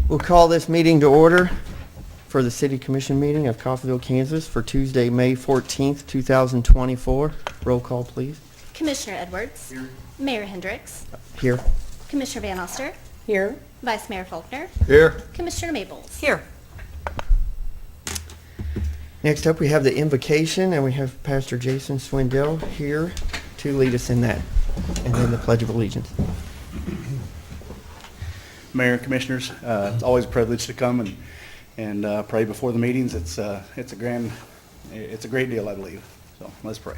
We'll call this meeting to order for the City Commission meeting of Coffeyville, Kansas for Tuesday, May 14th, 2024. Roll call, please. Commissioner Edwards. Here. Mayor Hendricks. Here. Commissioner Van Oster. Here. Vice Mayor Faulkner. Here. Commissioner Maples. Here. Next up, we have the invocation, and we have Pastor Jason Swindell here to lead us in that, and then the Pledge of Allegiance. Mayor and Commissioners, it's always a privilege to come and pray before the meetings. It's a great deal, I believe. So let's pray.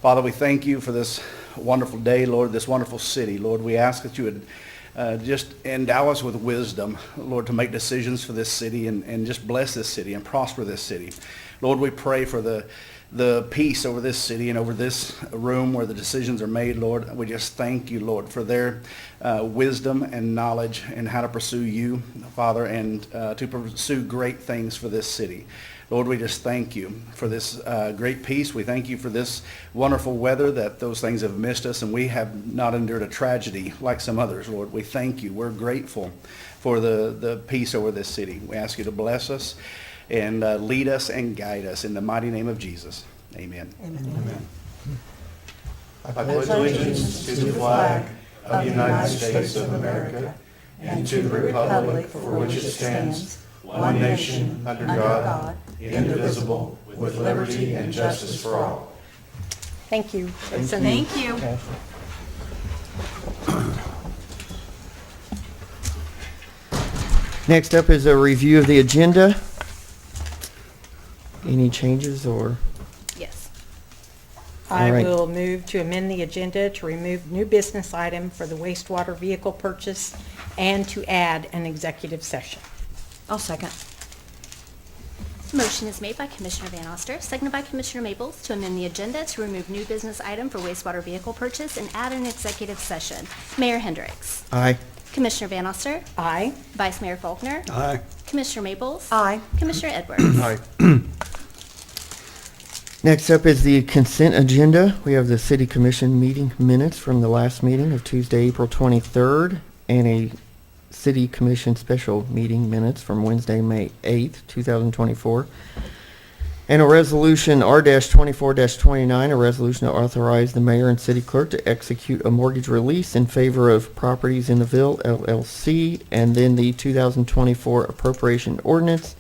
Father, we thank you for this wonderful day, Lord, this wonderful city. Lord, we ask that you would just endow us with wisdom, Lord, to make decisions for this city and just bless this city and prosper this city. Lord, we pray for the peace over this city and over this room where the decisions are made, Lord. We just thank you, Lord, for their wisdom and knowledge and how to pursue you, Father, and to pursue great things for this city. Lord, we just thank you for this great peace. We thank you for this wonderful weather, that those things have missed us and we have not endured a tragedy like some others, Lord. We thank you. We're grateful for the peace over this city. We ask you to bless us and lead us and guide us in the mighty name of Jesus. Amen. Amen. I pledge allegiance to the flag of the United States of America and to the republic for which it stands, one nation, under God, indivisible, with liberty and justice for all. Thank you. Thank you. Next up is a review of the agenda. Any changes or? Yes. I All right. will move to amend the agenda to remove new business item for the wastewater vehicle purchase and to add an executive session. I'll second. Motion is made by Commissioner Van Oster, seconded by Commissioner Maples to amend the agenda to remove new business item for wastewater vehicle purchase and add an executive session. Mayor Hendricks. Aye. Commissioner Van Oster. Aye. Vice Mayor Faulkner. Aye. Commissioner Maples. Aye. Commissioner Edwards. Aye. Next up is the consent agenda. We have the City Commission meeting minutes from the last meeting of Tuesday, April 23rd, and a City Commission special meeting minutes from Wednesday, May 8th, 2024. And a resolution R-24-29, a resolution to authorize the mayor and city clerk to execute a mortgage release in favor of Properties in the Ville LLC, and then the 2024 appropriation ordinance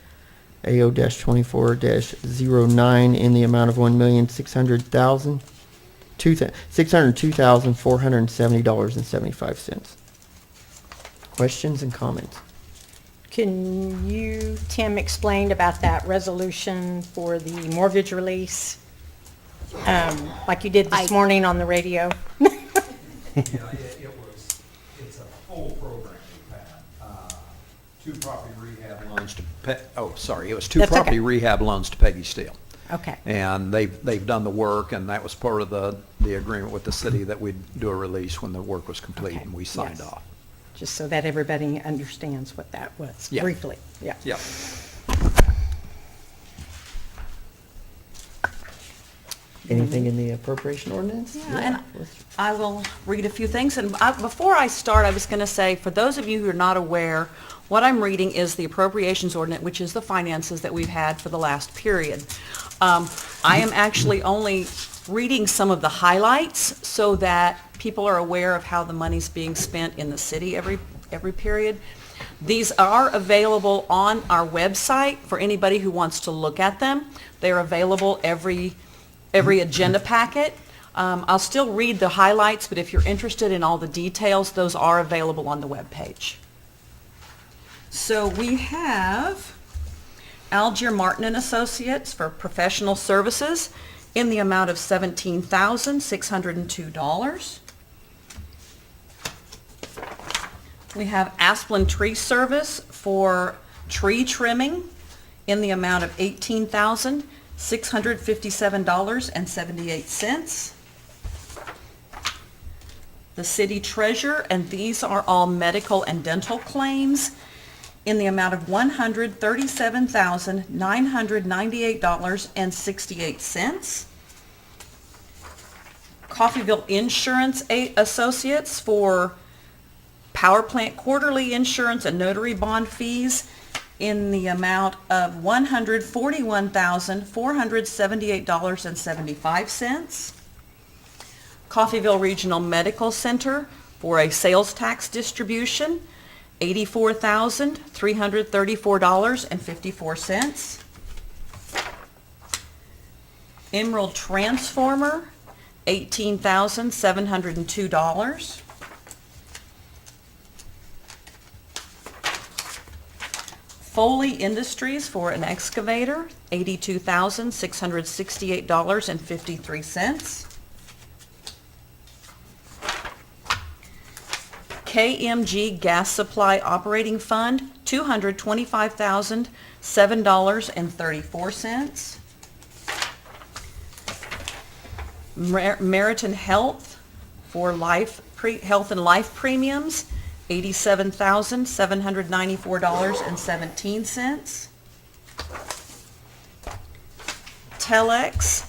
AO-24-09 in the amount of $602,470.75. Questions and comments? Can you, Tim, explain about that resolution for the mortgage release? Like you did this morning on the radio? Yeah, it's a full program we've had. Two property rehab loans to it was two That's okay. property rehab loans to Peggy Steele. Okay. And they've done the work, and that was part of the agreement with the city that we'd do a release when the work was complete, Okay. and we signed Yes. off. Just so that everybody understands what that was, Yeah. briefly. Yeah. Yep. Anything in the appropriation ordinance? Yeah, and I will read a few things. And before I start, I was going to say, for those of you who are not aware, what I'm reading is the appropriations ordinance, which is the finances that we've had for the last period. I am actually only reading some of the highlights so that people are aware of how the money's being spent in the city every period. These are available on our website for anybody who wants to look at them. They're available every agenda packet. I'll still read the highlights, but if you're interested in all the details, those are available on the webpage. So we have Algier Martin and Associates for professional services in the amount of $17,602. We have Asplin Tree Service for tree trimming in the amount of $18,657.78. The city treasurer, and these are all medical and dental claims, in the amount of $137,998.68. Coffeyville Insurance Associates for power plant quarterly insurance and notary bond fees in the amount of $141,478.75. Coffeyville Regional Medical Center for a sales tax distribution, $84,334.54. Emerald Transformer, $18,702. Foley Industries for an excavator, $82,668.53. KMG Gas Supply Operating Fund, $225,007.34. Meriton Health for health and life premiums, $87,794.17. Telex,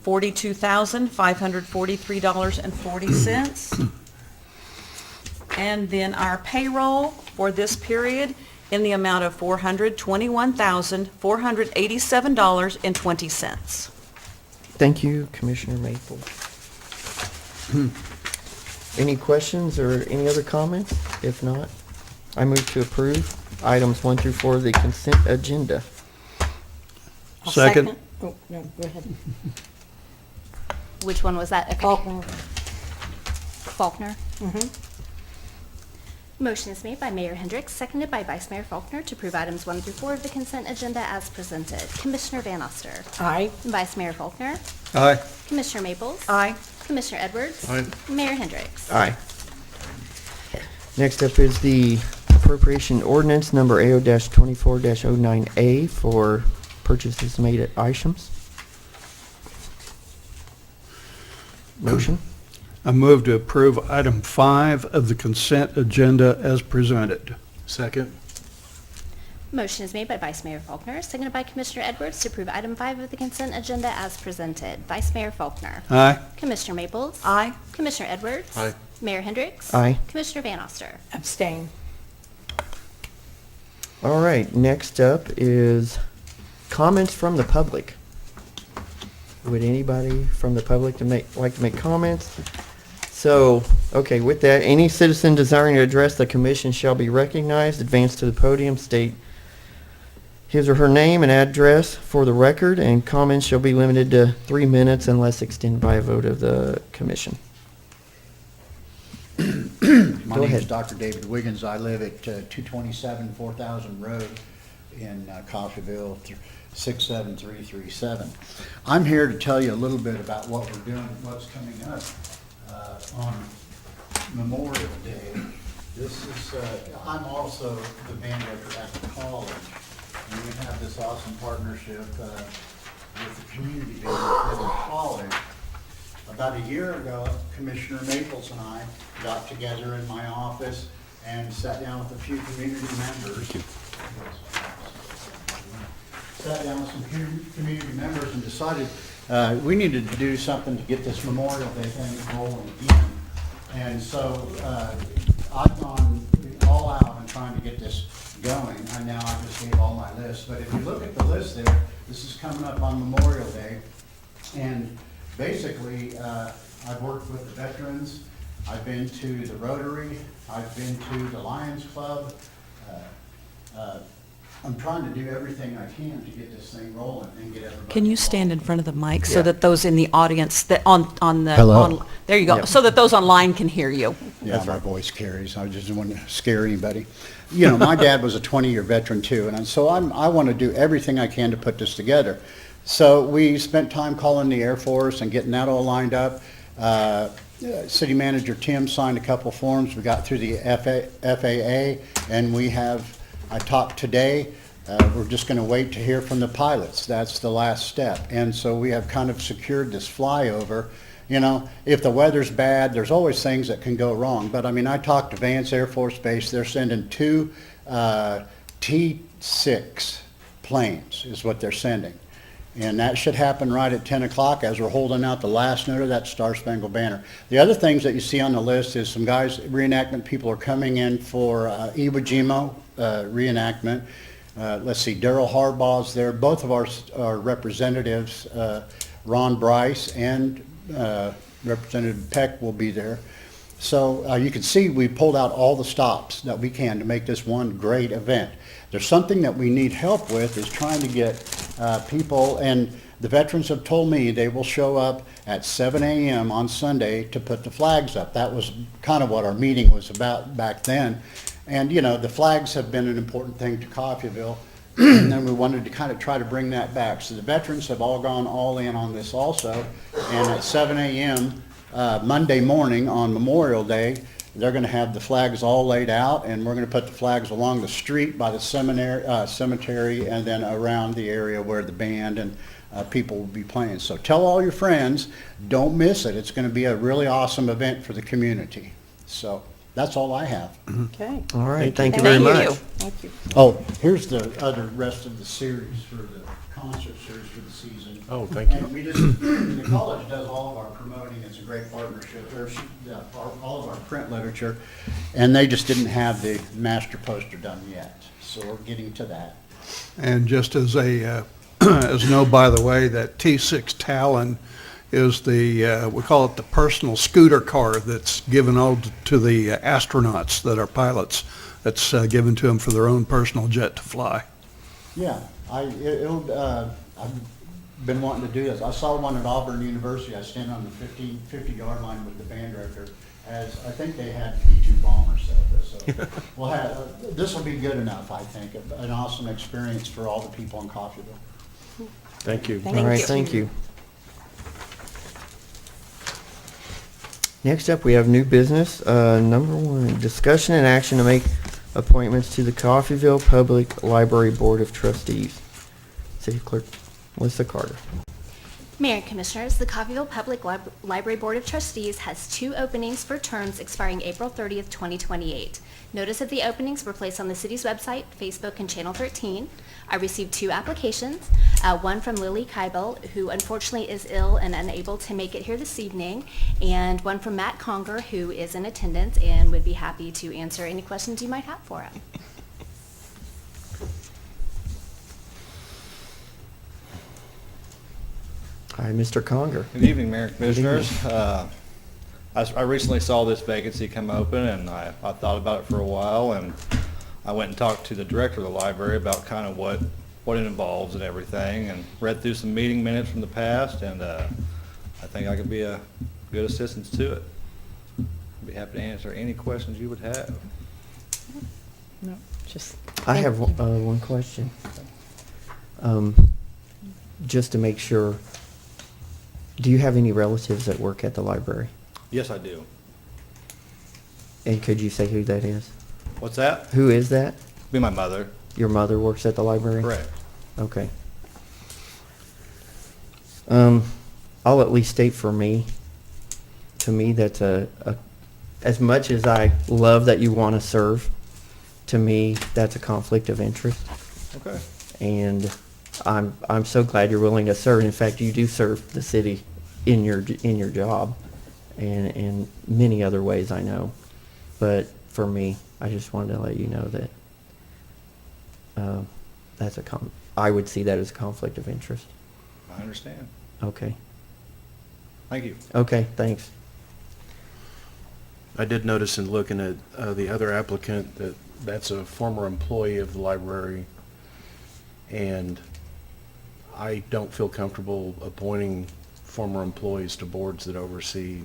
$42,543.40. And then our payroll for this period in the amount of $421,487.20. Thank you, Commissioner Maple. Any questions or any other comments? If not, I move to approve items 1 through 4 of the consent agenda. I'll Second. Oh, no, go ahead. Which one was that? Okay. Faulkner. Faulkner. Mhm. Motion is made by Mayor Hendricks, seconded by Vice Mayor Faulkner to approve items 1 through 4 of the consent agenda as presented. Commissioner Van Oster. Aye. Vice Mayor Faulkner. Aye. Commissioner Maples. Aye. Commissioner Edwards. Aye. Mayor Hendricks. Aye. Next up is the appropriation ordinance number AO-24-09A for purchases made at Isham's. Motion? I move to approve item 5 of the consent agenda as presented. Second. Motion is made by Vice Mayor Faulkner, seconded by Commissioner Edwards to approve item 5 of the consent agenda as presented. Vice Mayor Faulkner. Aye. Commissioner Maples. Aye. Commissioner Edwards. Aye. Mayor Hendricks. Aye. Commissioner Van Oster. Abstain. All right, next up is comments from the public. Would anybody from the public like to make comments? So, okay, with that, any citizen desiring to address the commission shall be recognized, advance to the podium, state his or her name and address for the record, and comments shall be limited to 3 minutes unless extended by a vote of the commission. My Go name is ahead. Dr. David Wiggins. I live at 227 4000 Road in Coffeyville, 67337. I'm here to tell you a little bit about what we're doing and what's coming up on Memorial Day. This is, I'm also the band director at the college, and we have this awesome partnership with the community band at the college. About a year ago, Commissioner Maples and I got together in my office and sat down with a few community members. Sat down with some community members and decided we needed to do something to get this Memorial Day thing rolling again. And so I've gone all out in trying to get this going. And now I just gave all my lists. But if you look at the list there, this is coming up on Memorial Day. And basically, I've worked with the veterans, I've been to the Rotary, I've been to the Lions Club. I'm trying to do everything I can to get this thing rolling and get everybody. Can you stand in front of the mic so Yeah. that those in the audience that on the Hello. there you go, Yep. so that those online can hear you. Yeah, my voice carries. I just don't want to scare anybody. You know, my dad was a 20-year veteran too, and so I want to do everything I can to put this together. So we spent time calling the Air Force and getting that all lined up. City Manager Tim signed a couple forms. We got through the FAA, and I talked today. We're just going to wait to hear from the pilots. That's the last step. And so we have kind of secured this flyover. You know, if the weather's bad, there's always things that can go wrong. But I mean, I talked to Vance Air Force Base. They're sending 2 T-6 planes is what they're sending. And that should happen right at 10 o'clock as we're holding out the last note of that Star Spangled Banner. The other things that you see on the list is some guys, reenactment people are coming in for Iwo Jima reenactment. Let's see, Daryl Harbaugh's there. Both of our representatives, Ron Bryce and Representative Peck will be there. So you can see we pulled out all the stops that we can to make this one great event. There's something that we need help with is trying to get people, and the veterans have told me they will show up at 7 a.m. on Sunday to put the flags up. That was kind of what our meeting was about back then. And, you know, the flags have been an important thing to Coffeyville, and we wanted to kind of try to bring that back. So the veterans have all gone all in on this also, and at 7 a.m. Monday morning on Memorial Day, they're going to have the flags all laid out, and we're going to put the flags along the street by the cemetery and then around the area where the band and people will be playing. So tell all your friends, don't miss it. It's going to be a really awesome event for the community. So that's all I have. Okay. All right, thank you very Thank you. much. Thank you. Oh, here's the other rest of the series for the concert series for the season. Oh, thank you. And we just, the college does all of our promoting, it's a great partnership, all of our print literature, and they just didn't have the master poster done yet, so we're getting to that. And just as a, as a note, by the way, that T6 Talon is the, we call it the personal scooter car that's given out to the astronauts that are pilots. That's given to them for their own personal jet to fly. Yeah, I've been wanting to do this. I saw one at Auburn University. I stand on the 50-yard line with the band director, as I think they had B-2 bombers. So we'll have, this will be good enough, I think. An awesome experience for all the people in Coffeyville. Thank you. Thank All right, you. thank you. Next up, we have new business. Number 1, discussion and action to make appointments to the Coffeyville Public Library Board of Trustees. City Clerk Melissa Carter. Mayor and Commissioners, the Coffeyville Public Library Board of Trustees has 2 openings for terms expiring April 30th, 2028. Notice of the openings were placed on the city's website, Facebook, and Channel 13. I received 2 applications, one from Lily Keibel, who unfortunately is ill and unable to make it here this evening, and one from Matt Conger, who is in attendance and would be happy to answer any questions you might have for him. Hi, Mr. Conger. Good evening, Mayor and Commissioners. I recently saw this vacancy come open, and I thought about it for a while, and I went and talked to the director of the library about kind of what it involves and everything, and read through some meeting minutes from the past, and I think I could be a good assistance to it. I'd be happy to answer any questions you would have. No, just. I thank have you. one question. Just to make sure, do you have any relatives that work at the library? Yes, I do. And could you say who that is? What's that? Who is that? Be my mother. Your mother works at the library? Correct. Okay. I'll at least state for me, to me, that's as much as I love that you want to serve, to me, that's a conflict of interest. Okay. And I'm so glad you're willing to serve. In fact, you do serve the city in your job, and in many other ways, I know. But for me, I just wanted to let you know that I would see that as a conflict of interest. I understand. Okay. Thank you. Okay, thanks. I did notice in looking at the other applicant that that's a former employee of the library, and I don't feel comfortable appointing former employees to boards that oversee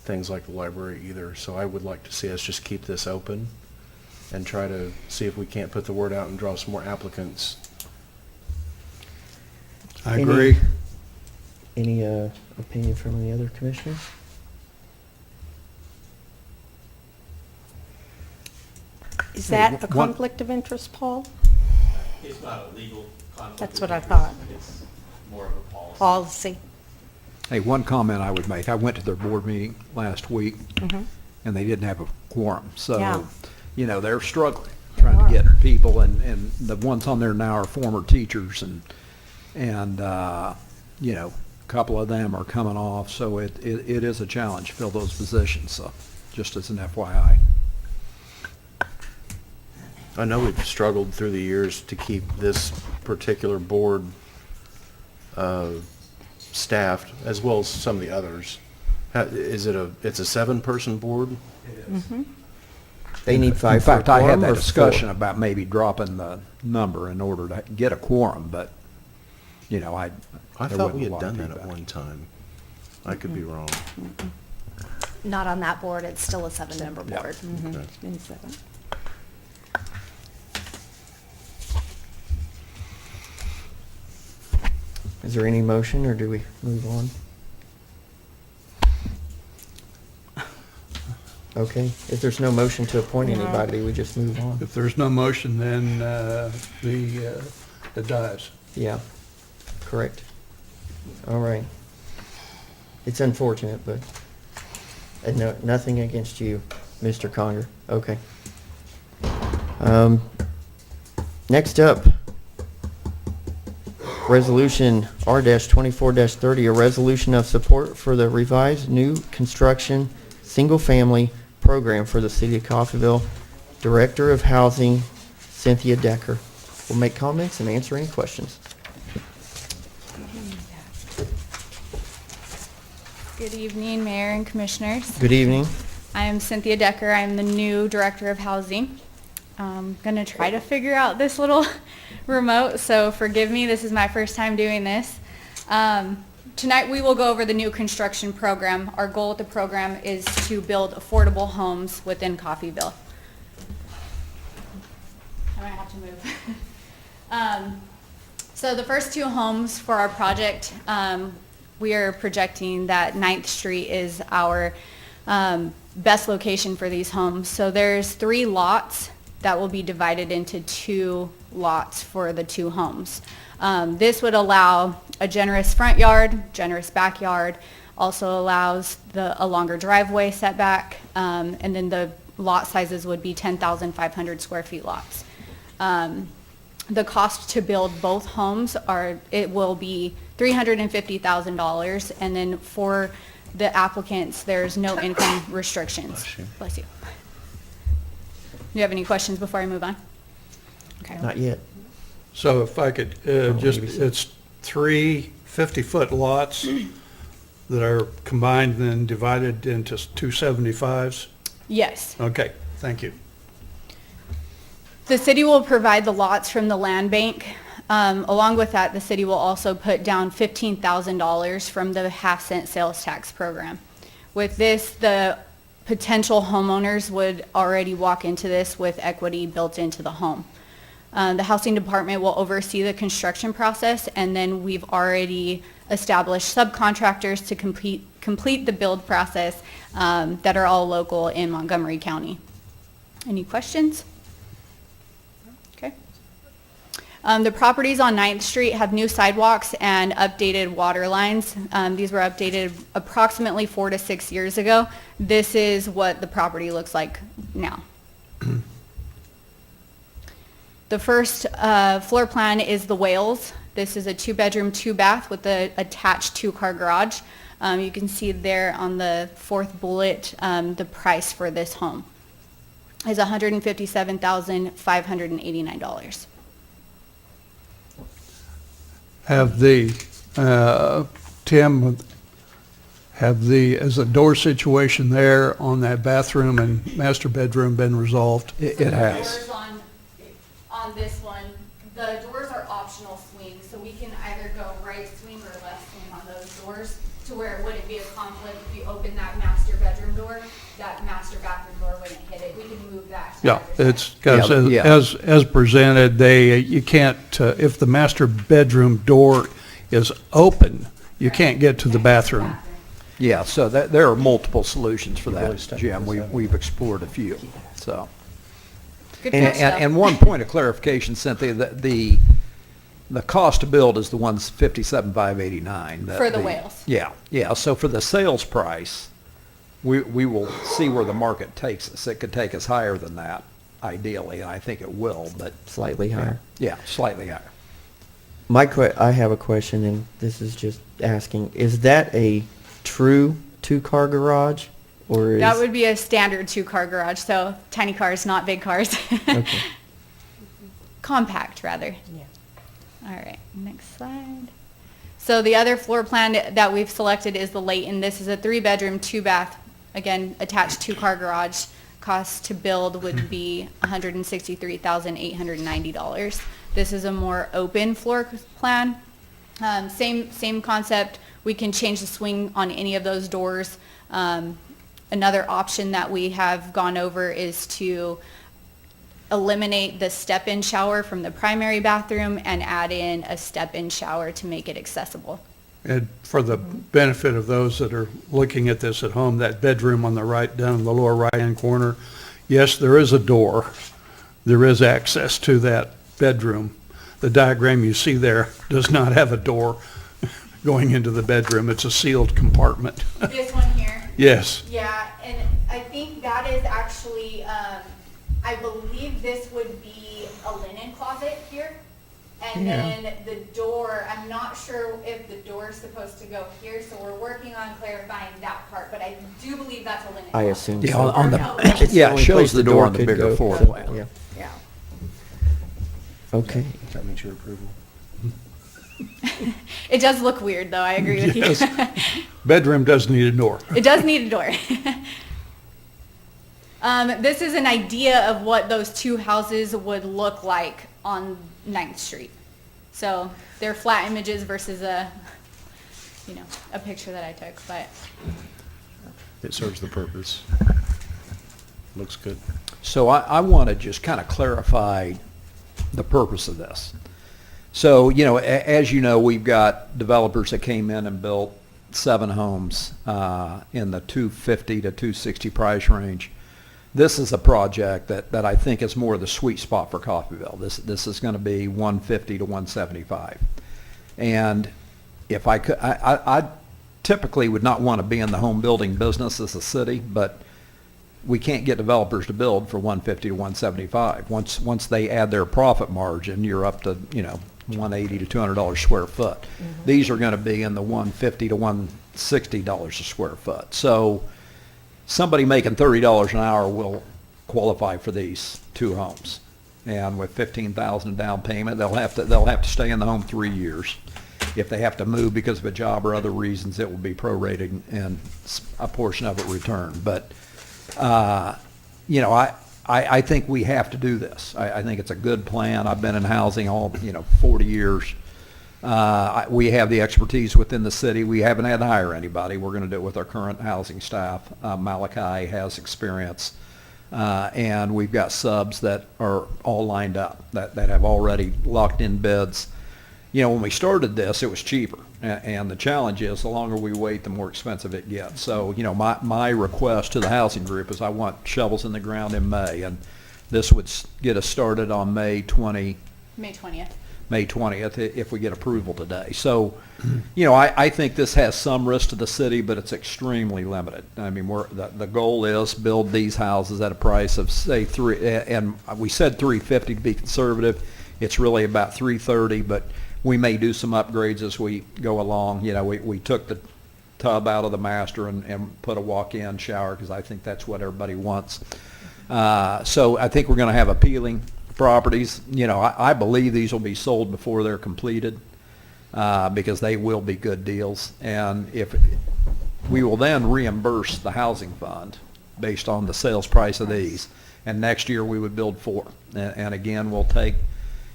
things like the library either. So I would like to see us just keep this open and try to see if we can't put the word out and draw some more applicants. I agree. Any opinion from any other commissioners? Is that a One- conflict of interest, Paul? It's not a legal conflict. That's of what I interest. thought. It's more of a policy. Policy. Hey, one comment I would make, I went to their board meeting last week, and they didn't have a quorum. Yeah. So, they're struggling, trying They to are. get people, and the ones on there now are former teachers, and And, you know, a couple of them are coming off, so it is a challenge to fill those positions, so just as an FYI. I know we've struggled through the years to keep this particular board staffed, as well as some of the others. It's a 7-person board? They need In 5 for a fact, I had quorum that or discussion 4? about maybe dropping the number in order to get a quorum, but, you know, I there thought we wasn't a had lot done of that at feedback. one time. I could be wrong. Not on that board, it's still a 7-member Yeah. board. Okay. It's been 7. Is there any motion, or do we move on? Okay, if there's no motion to appoint No. anybody, we just move on. If there's no motion, then it dies. Yeah, correct. All right. It's unfortunate, but nothing against you, Mr. Conger. Okay. Next up, Resolution R-24-30, a resolution of support for the revised new construction single-family program for the City of Coffeyville. Director of Housing, Cynthia Decker, will make comments and answer any questions. Good evening, Mayor and Commissioners. Good evening. I am Cynthia Decker. I'm the new Director of Housing. I'm going to try to figure out this little remote, so forgive me. This is my first time doing this. Tonight we will go over the new construction program. Our goal with the program is to build affordable homes within Coffeyville. I might have to move. So the first 2 homes for our project, we are projecting that 9th Street is our best location for these homes. So there's 3 lots that will be divided into 2 lots for the 2 homes. This would allow a generous front yard, generous backyard, also allows a longer driveway setback, and then the lot sizes would be 10,500 square feet lots. The cost to build both homes will be $350,000, and then for the applicants, there's no income restrictions. Bless you. Bless you. Do you have any questions before I move on? Okay. Not yet. So if I could, it's 3 50-foot lots that are combined and then divided into 2 75s? Yes. Okay, thank you. The city will provide the lots from the land bank. Along with that, the city will also put down $15,000 from the half-cent sales tax program. With this, the potential homeowners would already walk into this with equity built into the home. The housing department will oversee the construction process, and then we've already established subcontractors to complete the build process that are all local in Montgomery County. Any questions? Okay. The properties on 9th Street have new sidewalks and updated water lines. These were updated approximately 4 to 6 years ago. This is what the property looks like now. The first floor plan is the Wales. This is a 2-bedroom, 2-bath with an attached 2-car garage. You can see there on the 4th bullet the price for this home is $157,589. Have the, Tim, has the door situation there on that bathroom and master bedroom been resolved? It has. Doors on this one, the doors are optional swings, so we can either go right swing or left swing on those doors to where it wouldn't be a conflict. If you open that master bedroom door, that master bathroom door wouldn't hit it. We can move that to Yeah, the other it's, side. because Yeah. as presented, you can't, if the master bedroom door is open, you can't get to the bathroom. Yeah, so there are multiple solutions for Really that, stuck Jim. with that. We've explored a few, so. Good And, catch, though. and one point of clarification, Cynthia, that the cost to build is the $157,589. For the Wales. Yeah, yeah, so for the sales price, we will see where the market takes us. It could take us higher than that, ideally, and I think it will, but. Slightly higher. Yeah, slightly higher. I have a question, and this is just asking, is that a true two-car garage? Or is? That would be a standard 2-car garage, so tiny cars, not big cars. Okay. Compact, rather. Yeah. All right, next slide. So the other floor plan that we've selected is the Layton. This is a 3-bedroom, 2-bath, again, attached 2-car garage. Cost to build would be $163,890. This is a more open floor plan. Same concept. We can change the swing on any of those doors. Another option that we have gone over is to eliminate the step-in shower from the primary bathroom and add in a step-in shower to make it accessible. And for the benefit of those that are looking at this at home, that bedroom on the right, down in the lower right-hand corner, yes, there is a door. There is access to that bedroom. The diagram you see there does not have a door going into the bedroom. It's a sealed compartment. This one here? Yes. Yeah, and I think that is actually, I believe this would be a linen closet here. And then the door, I'm not sure if the door is supposed to go here, so we're working on clarifying that part, but I do believe that's a linen closet. I assume Yeah, so. on the, It's yeah, it only shows place the door on the could bigger go, floor so, plan. Yeah, Yeah. okay. That means your approval. It does look weird, though, I agree with you. Bedroom does need a door. It does need a door. This is an idea of what those two houses would look like on 9th Street. So they're flat images versus a picture that I took, but It serves the purpose. Looks good. So I want to just kind of clarify the purpose of this. So, as you know, we've got developers that came in and built 7 homes in the 250 to 260 price range. This is a project that I think is more the sweet spot for Coffeyville. This is going to be 150 to 175. And if I could, I typically would not want to be in the home building business as a city, but we can't get developers to build for 150 to 175. Once they add their profit margin, you're up to, $180 to $200 square foot. Mm-hmm. These are going to be in the $150 to $160 a square foot. So somebody making $30 an hour will qualify for these 2 homes. And with $15,000 down payment, they'll have to stay in the home 3 years. If they have to move because of a job or other reasons, it will be prorated and a portion of it returned. But I think we have to do this. I think it's a good plan. I've been in housing all 40 years. We have the expertise within the city. We haven't had to hire anybody. We're going to do it with our current housing staff. Malachi has experience. And we've got subs that are all lined up, that have already locked in bids. When we started this, it was cheaper. And the challenge is the longer we wait, the more expensive it gets. So, my request to the housing group is I want shovels in the ground in May. And this would get us started on May 20th. May 20th. May 20th if we get approval today. So, I think this has some risk to the city, but it's extremely limited. I mean, the goal is build these houses at a price of say and we said $350 to be conservative. It's really about $330, but we may do some upgrades as we go along. We took the tub out of the master and put a walk-in shower because I think that's what everybody wants. So I think we're going to have appealing properties. I believe these will be sold before they're completed because they will be good deals. And if we will then reimburse the housing fund based on the sales price of these. And next year we would build 4. And again, we'll take,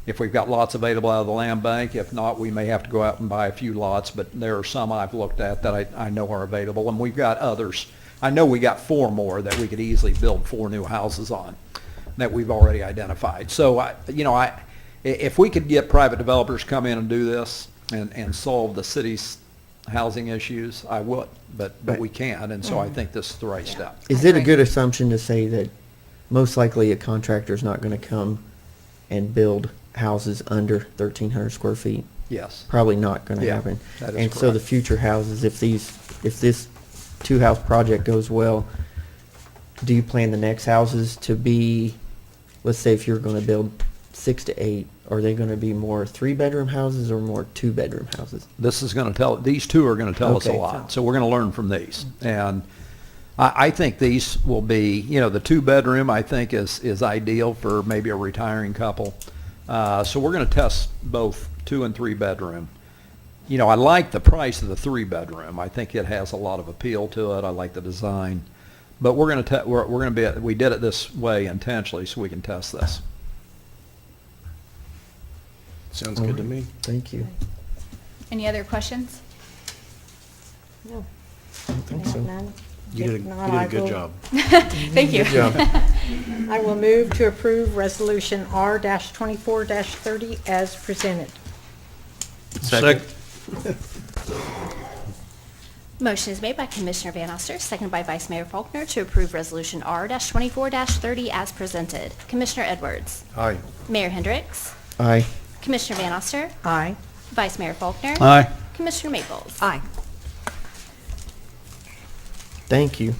if we've got lots available out of the land bank. If not, we may have to go out and buy a few lots, but there are some I've looked at that I know are available. And we've got others. I know we got 4 more that we could easily build 4 new houses on that we've already identified. So, if we could get private developers come in and do this and solve the city's housing issues, I would, but we can't, and so I think this is the right step. Is it a good assumption to say that most likely a contractor's not going to come and build houses under 1,300 square feet? Yes. Probably not going to Yeah, happen. that is And so the correct. future houses, if this 2-house project goes well, do you plan the next houses to be, let's say if you're going to build 6 to 8 Are they going to be more three-bedroom houses or more two-bedroom houses? This is going to tell, these two are going to tell us a Okay. lot. So we're going to learn from these. And I think these will be, the two-bedroom, I think, is ideal for maybe a retiring couple. So we're going to test both two and three-bedroom. I like the price of the three-bedroom. I think it has a lot of appeal to it. I like the design. But we're going to we did it this way intentionally so we can test this. Sounds good to me. Thank you. Any other questions? No. I don't think so. None? You did If not, a I good will- job. Thank you. I will move to approve Resolution R-24-30 as presented. Second. Motion is made by Commissioner Van Oster, seconded by Vice Mayor Faulkner to approve Resolution R-24-30 as presented. Commissioner Edwards. Aye. Mayor Hendricks. Aye. Commissioner Van Oster. Aye. Vice Mayor Faulkner. Aye. Commissioner Maples. Aye. Thank you.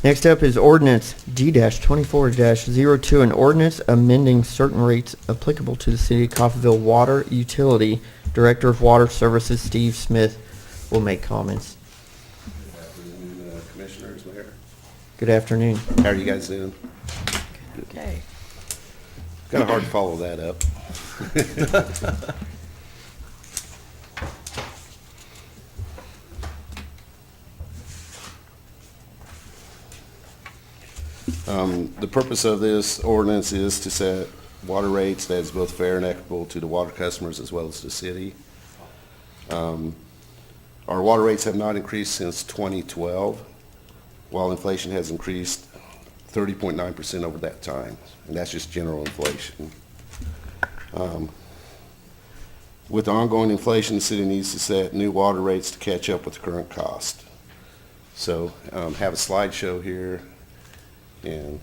Next up is ordinance D-24-02, an ordinance amending certain rates applicable to the City of Coffeyville Water Utility. Director of Water Services, Steve Smith, will make comments. Good afternoon, Commissioners, Mayor. Good afternoon. How are you guys doing? Okay. Kind of hard to follow that up. The purpose of this ordinance is to set water rates that is both fair and equitable to the water customers as well as the city. Our water rates have not increased since 2012, while inflation has increased 30.9% over that time, and that's just general inflation. With ongoing inflation, the city needs to set new water rates to catch up with the current cost. So have a slideshow here, and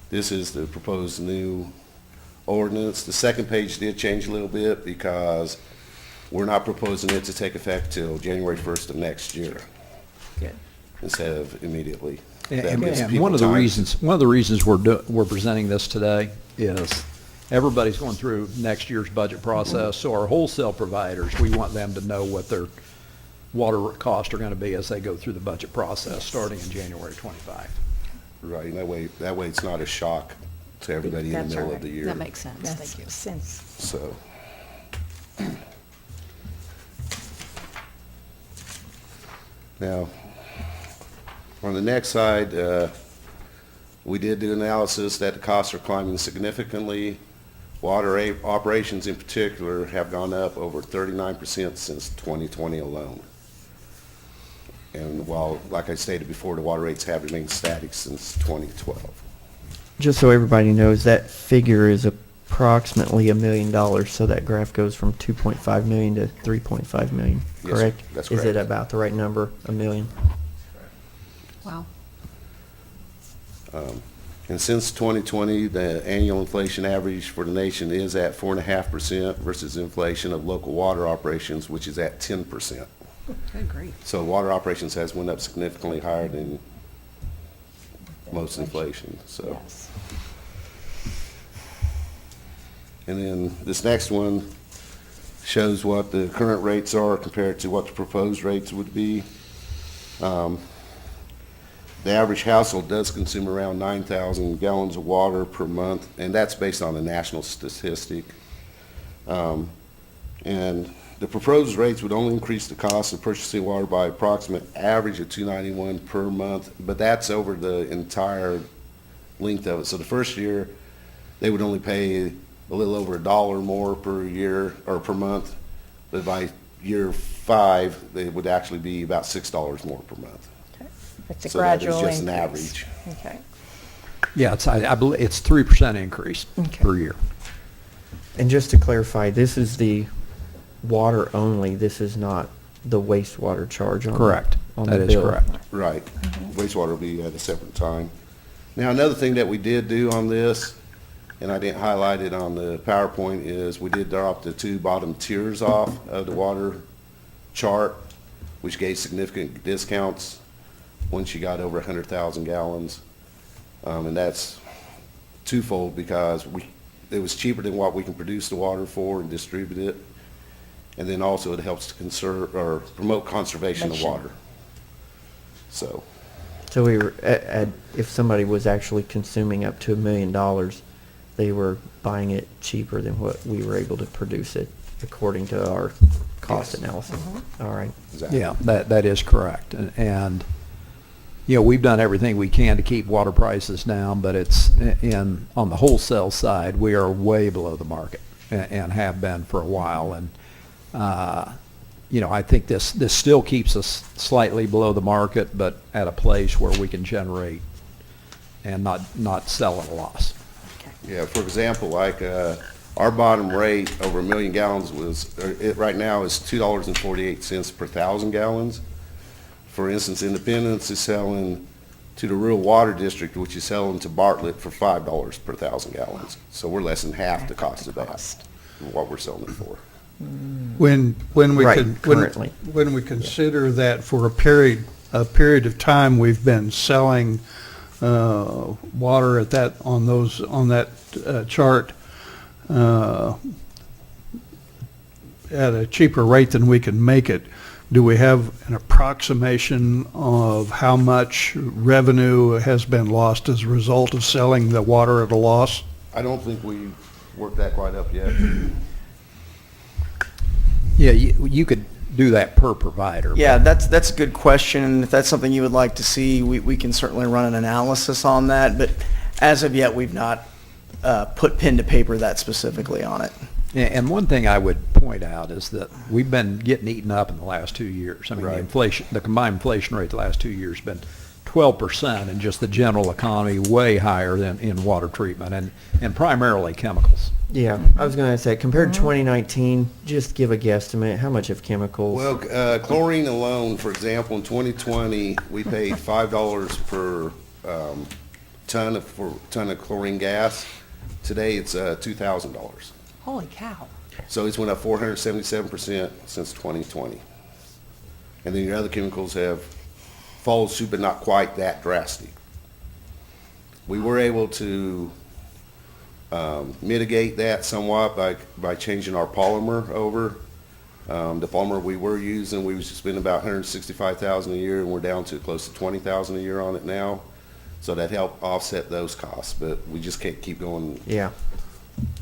this is the proposed new ordinance. The second page did change a little bit because we're not proposing it to take effect till January 1st of next year instead of immediately. That gives And people one of the time. reasons we're presenting this today is everybody's going through next year's budget process, so our wholesale providers, we want them to know what their water costs are going to be as they go through the budget process, starting in January 25. Right, and that way it's not a shock to everybody in the That's middle right. of the year. That makes sense. That's Thank you. sense. So. Now, on the next slide, we did do analysis that the costs are climbing significantly. Water operations in particular have gone up over 39% since 2020 alone. And while, like I stated before, the water rates have remained static since 2012. Just so everybody knows, that figure is approximately $1 million, so that graph goes from 2.5 million to 3.5 million, Yes, correct? that's Is it correct. about the right number, $1 million? Wow. And since 2020, the annual inflation average for the nation is at 4.5% versus inflation of local water operations, which is at 10%. Good grief. So water operations has went up significantly higher than most inflation, so. Yes. And then this next one shows what the current rates are compared to what the proposed rates would be. The average household does consume around 9,000 gallons of water per month, and that's based on a national statistic. And the proposed rates would only increase the cost of purchasing water by approximate average of $2.91 per month, but that's over the entire length of it. So the first year, they would only pay a little over $1 more per year or per month, but by year 5, they would actually be about $6 more per month. It's a So that is gradual just an increase. average. Okay. Yeah, I believe it's 3% increase Okay. per year. And just to clarify, this is the water only, this is not the wastewater charge on the Correct. on That the is bill. correct. Right. Wastewater will be at a separate time. Now, another thing that we did do on this, and I didn't highlight it on the PowerPoint, is we did drop the 2 bottom tiers off of the water chart, which gave significant discounts once you got over 100,000 gallons. And that's twofold because it was cheaper than what we can produce the water for and distribute it. And then also it helps to conserve, or promote conservation of water. So, So we were, if somebody was actually consuming up to $1 million, they were buying it cheaper than what we were able to produce it, according to our cost analysis. All right. exactly. Yeah, that is correct. And, you know, we've done everything we can to keep water prices down, but it's, on the wholesale side, we are way below the market and have been for a while. And, you know, I think this still keeps us slightly below the market, but at a place where we can generate and not sell at a loss. Yeah, for example, like, our bottom rate over 1 million gallons was, right now is $2.48 per 1,000 gallons. For instance, Independence is selling to the rural water district, which is selling to Bartlett for $5 per 1,000 gallons. So we're less than half the cost of that, what we're selling it for. When we Right, can, currently. when we consider that for a period of time, we've been selling water at that, on that chart at a cheaper rate than we can make it. Do we have an approximation of how much revenue has been lost as a result of selling the water at a loss? I don't think we've worked that quite up yet. Yeah, you could do that per provider. Yeah, that's a good question, and if that's something you would like to see, we can certainly run an analysis on that, but as of yet, we've not put pen to paper that specifically on it. And one thing I would point out is that we've been getting eaten up in the last 2 years. I mean, the combined inflation rate the last 2 years has been 12%, and just the general economy way higher than in water treatment and primarily chemicals. Yeah, I was going to say, compared to 2019, just give a guesstimate, how much of chemicals? Well, chlorine alone, for example, in 2020, we paid $5 per ton of chlorine gas. Today, it's $2,000. Holy cow. So it's went up 477% since 2020. And then your other chemicals have followed suit, but not quite that drastic. We were able to mitigate that somewhat by changing our polymer over. The polymer we were using, we was spending about $165,000 a year, and we're down to close to $20,000 a year on it now. So that helped offset those costs, but we just can't keep going. Yeah.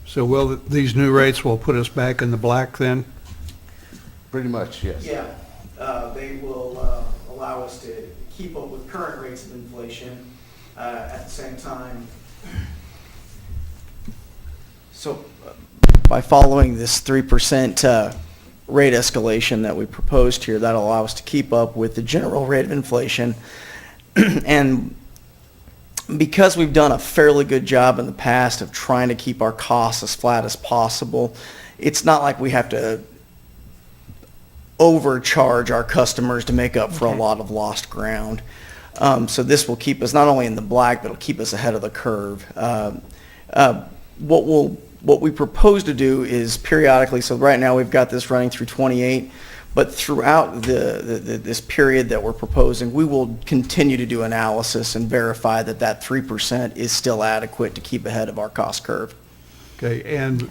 So these new rates will put us back in the black then? Pretty much, yes. Yeah, they will allow us to keep up with current rates of inflation at the same time. So by following this 3% rate escalation that we proposed here, that'll allow us to keep up with the general rate of inflation. And because we've done a fairly good job in the past of trying to keep our costs as flat as possible, it's not like we have to overcharge our customers to make up for a lot of lost ground. So this will keep us not only in the black, but it'll keep us ahead of the curve. What we propose to do is periodically, so right now we've got this running through 28, but throughout this period that we're proposing, we will continue to do analysis and verify that 3% is still adequate to keep ahead of our cost curve. Okay, and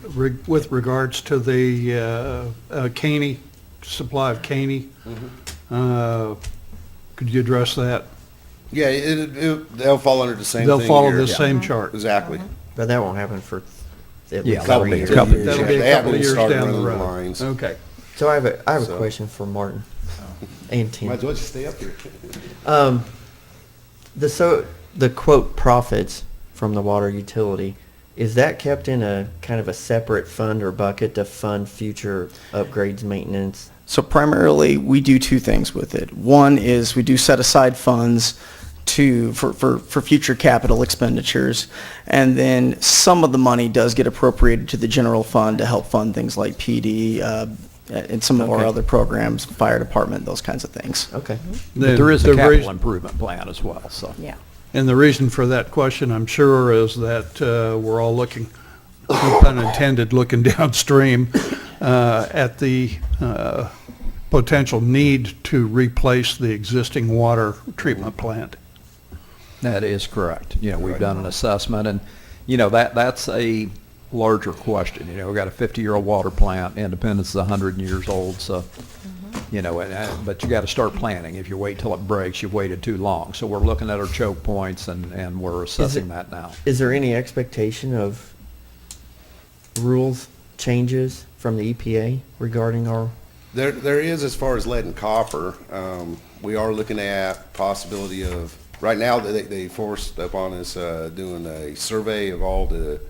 with regards to the Caney, supply of Caney, could you address that? Yeah, they'll fall under the same thing. They'll follow here. the same chart. Exactly. But that won't happen for at Yeah, least that'll 3 be a years. couple years. That'll be They a haven't couple of years started down the running road. lines. Okay. So I have a So- question for Martin and Tim. Might as well just stay up here. The quote profits from the water utility, is that kept in a kind of a separate fund or bucket to fund future upgrades, maintenance? So primarily, we do two things with it. One is we do set aside funds for future capital expenditures, and then some of the money does get appropriated to the general fund to help fund things like PD and some of our Okay. other programs, fire department, those kinds of things. Okay. But there is a The capital reason- improvement plan as well, so. Yeah. And the reason for that question, I'm sure, is that we're all looking, no pun intended, looking downstream at the potential need to replace the existing water treatment plant. That is correct. You know, we've done an assessment, and, you know, that's a larger question. You know, we've got a 50-year-old water plant, Independence is 100 years old, so, you know, but you got to start planning. If you wait till it breaks, you've waited too long. So we're looking at our choke points, and we're assessing that now. Is there any expectation of rules changes from the EPA regarding our, There is, as far as lead and copper. We are looking at possibility of, right now, they forced upon us doing a survey of all the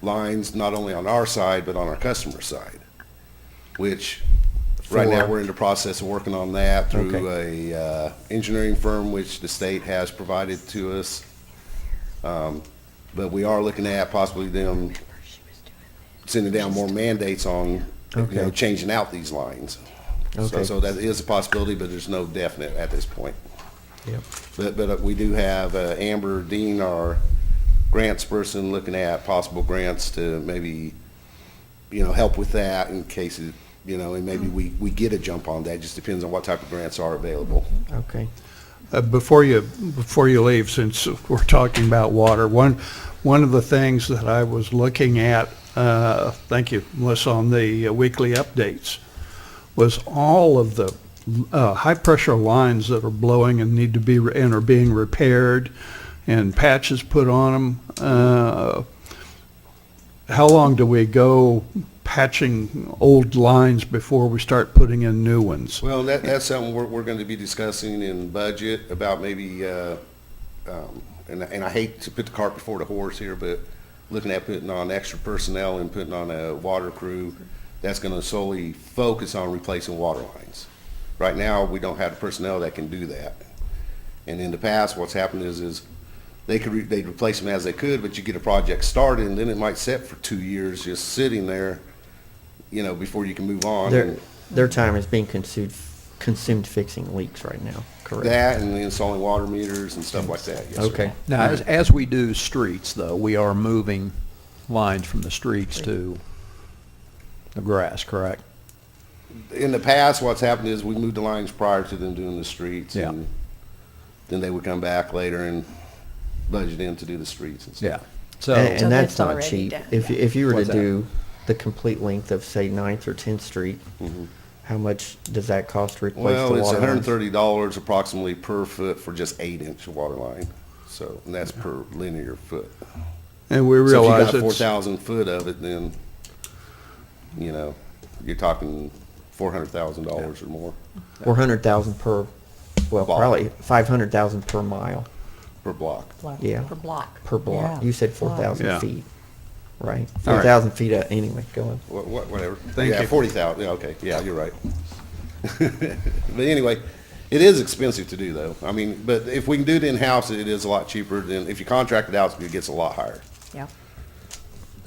lines, not only on our side, but on our customer side, which, right now, For- we're in the process of working on that through Okay. a engineering firm, which the state has provided to us. But we are looking at possibly them sending down more mandates on, you know, Okay. changing out these lines. Okay. So that is a possibility, but there's no definite at this point. Yep. But we do have Amber Dean, our grants person, looking at possible grants to maybe, you know, help with that in case, it, you know, and maybe we get a jump on that. Just depends on what type of grants are available. okay. Before you leave, since we're talking about water, one of the things that I was looking at, thank you, Melissa, on the weekly updates, was all of the high-pressure lines that are blowing and need to be, and are being repaired, and patches put on them. How long do we go patching old lines before we start putting in new ones? Well, that's something we're going to be discussing in budget about maybe, and I hate to put the cart before the horse here, but looking at putting on extra personnel and putting on a water crew that's going to solely focus on replacing water lines. Right now, we don't have the personnel that can do that. And in the past, what's happened is they'd replace them as they could, but you get a project started, and then it might sit for 2 years just sitting there, you know, before you can move on. Their time is being consumed fixing leaks right now, correct? That and installing water meters and stuff like that, yes, sir. Okay. Now, as we do streets, though, we are moving lines from the streets to the grass, correct? In the past, what's happened is we moved the lines prior to them doing the streets. Yeah. And then they would come back later and budget in to do the streets and stuff. Yeah. So, And So that's it's not already cheap. done, If you were to What's that? do the complete length of, say, 9th or 10th Street, how much does that cost to replace the Well, it's water lines? $130 approximately per foot for just 8-inch water line. So, and that's per linear foot. And we So if realize you got it's, 4,000 foot of it, then, you know, you're talking $400,000 or more 400,000 per, well, Block. probably 500,000 per mile, per block. Yeah. Per block. per block. Yeah. You said 4,000 Yeah. feet, right? All right. 4,000 feet, anyway, go on. Whatever. Thank Yeah, you. 40,000, yeah, okay, yeah, you're right. But anyway, it is expensive to do though. I mean, but if we can do it in-house, it is a lot cheaper than, if you contract it out, it gets a lot higher, Yeah.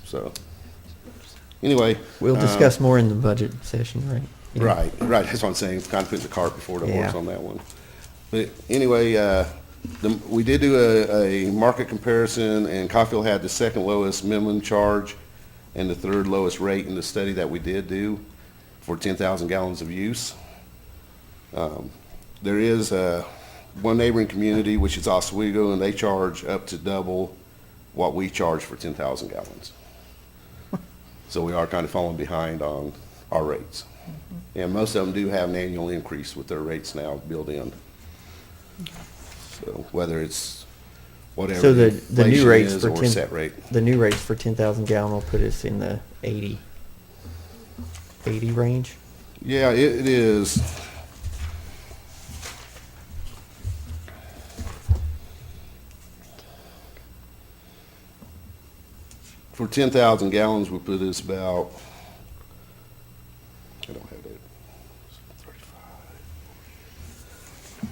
so. Anyway. We'll discuss more in the budget session, right? Yeah. Right, that's what I'm saying, kind of putting the cart before the horse Yeah. on that one. But anyway, we did do a market comparison, and Caulfield had the second lowest minimum charge and the third lowest rate in the study that we did do for 10,000 gallons of use. There is one neighboring community, which is Oswego, and they charge up to double what we charge for 10,000 gallons. So we are kind of falling behind on our rates. And most of them do have an annual increase with their rates now built in. So whether it's whatever So the the new inflation rates is for or 10, set rate. the new rates for 10,000 gallon will put us in the 80 range? Yeah, it is. For 10,000 gallons, we put us about, I don't have that. 35.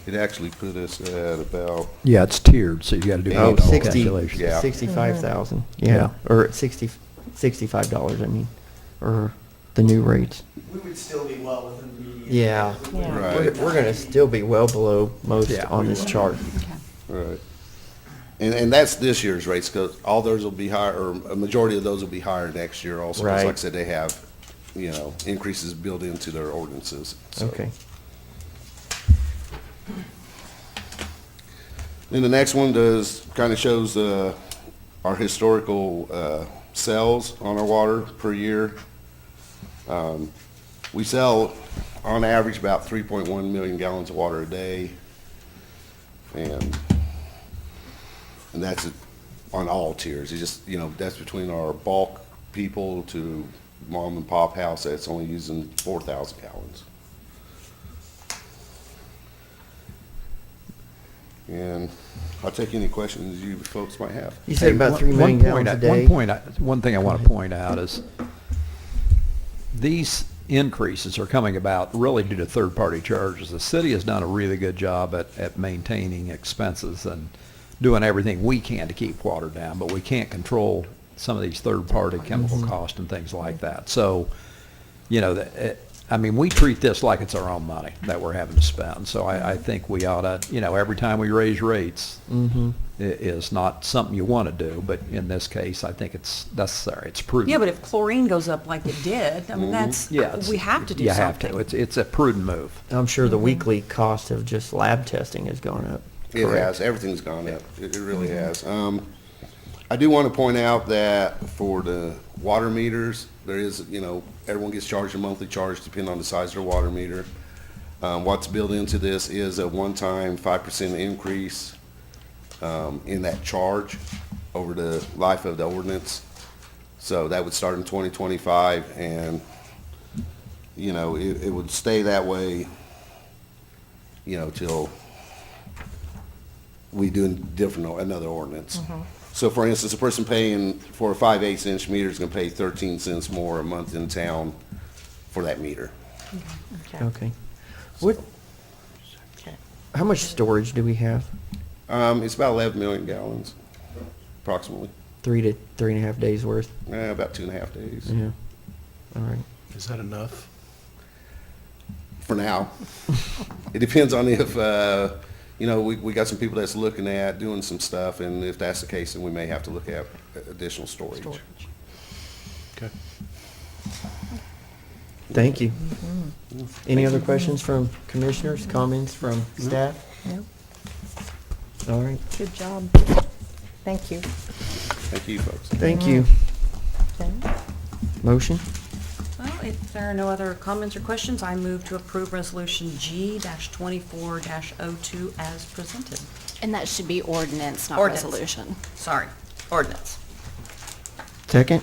It actually put us at about, yeah, it's tiered, so you got to do Oh, annual 60, calculations. Yeah. 65,000, Yeah. yeah, or $65, I mean, or the new rates. We would still be well within the median. Yeah. Yeah. Right. We're gonna still be well below most Yeah. on this chart. right. And that's this year's rates, because all those will be higher, or a majority of those will be higher next year also. 'Cause Right. like I said, they have, you know, increases built into their ordinances. so. Okay. Then the next one kind of shows our historical sales on our water per year. We sell, on average, about 3.1 million gallons of water a day. And that's on all tiers. It's just, that's between our bulk people to mom and pop house that's only using 4,000 gallons. And I'll take any questions you folks might have. You said about 3 million gallons a day. One thing I want to point out is these increases are coming about really due to third-party charges. The city has done a really good job at maintaining expenses and doing everything we can to keep water down, but we can't control some of these third-party chemical costs and things like that. So, we treat this like it's our own money that we're having to spend. So I think we ought to, every time we raise rates, it is not something you want to do, but in this case, I think it's necessary. It's prudent. Yeah, but if chlorine goes up like it did, that's, we have to do something. You have to. It's a prudent move. I'm sure the weekly cost of just lab testing has gone up. It has. Everything's gone up. It really has. I do want to point out that for the water meters, there is, everyone gets charged a monthly charge depending on the size of their water meter. What's built into this is a one-time 5% increase in that charge over the life of the ordinance. So that would start in 2025, and, it would stay that way, till we do another ordinance. So for instance, a person paying for a 5/8 inch meter is going to pay 13 cents more a month in town for that meter. Okay. How much storage do we have? It's about 11 million gallons, approximately. 3 to 3.5 days worth? About 2.5 days. Yeah. All right. Is that enough? For now. It depends on if, we got some people that's looking at doing some stuff, and if that's the case, then we may have to look at additional storage. Okay. Thank you. Any other questions from commissioners, comments from staff? No. All right. Good job. Thank you. Thank you, folks. Thank you. Okay. Motion? Well, if there are no other comments or questions, I move to approve Resolution G-24-02 as presented. And that should be ordinance, not Ordinance. resolution. Sorry, ordinance. Second?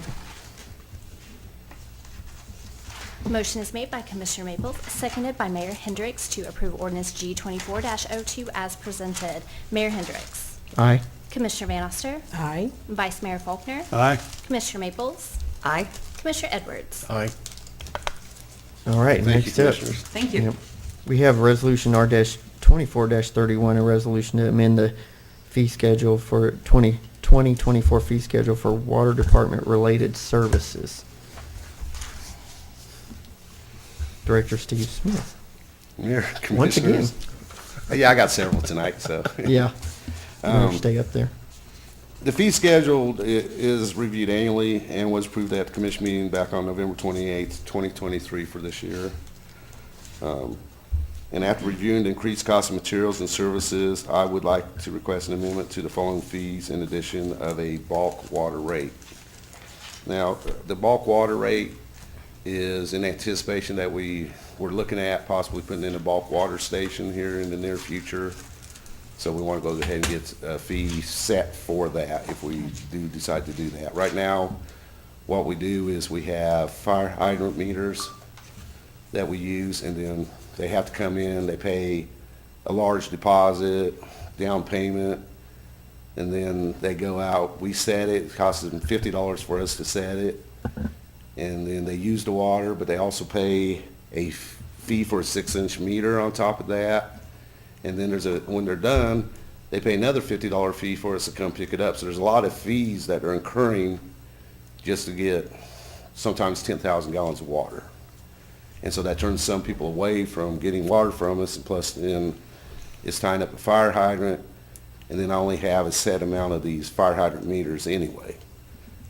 Motion is made by Commissioner Maples, seconded by Mayor Hendricks to approve ordinance G-24-02 as presented. Mayor Hendricks. Aye. Commissioner Van Oster. Aye. Vice Mayor Faulkner. Aye. Commissioner Maples. Aye. Commissioner Edwards. Aye. All right, Thank you, next up. commissioners. Thank you. Yep. We have Resolution R-24-31, a resolution to amend the fee schedule for 2024 fee schedule for water department related services. Director Steve Smith. Mayor, Once again. commissioners. Yeah, I got several tonight, so. Yeah. Better stay up there. The fee schedule is reviewed annually and was approved at the commission meeting back on November 28th, 2023 for this year. And after reviewing the increased cost of materials and services, I would like to request an amendment to the following fees in addition of a bulk water rate. Now, the bulk water rate is in anticipation that we're looking at possibly putting in a bulk water station here in the near future. So we want to go ahead and get a fee set for that if we do decide to do that. Right now, what we do is we have fire hydrant meters that we use, and then they have to come in, they pay a large deposit, down payment, and then they go out, we set it, it costs them $50 for us to set it, and then they use the water, but they also pay a fee for a 6-inch meter on top of that. And then when they're done, they pay another $50 fee for us to come pick it up. So there's a lot of fees that are incurring just to get sometimes 10,000 gallons of water. And so that turns some people away from getting water from us, and plus then it's tying up a fire hydrant, and then I only have a set amount of these fire hydrant meters anyway.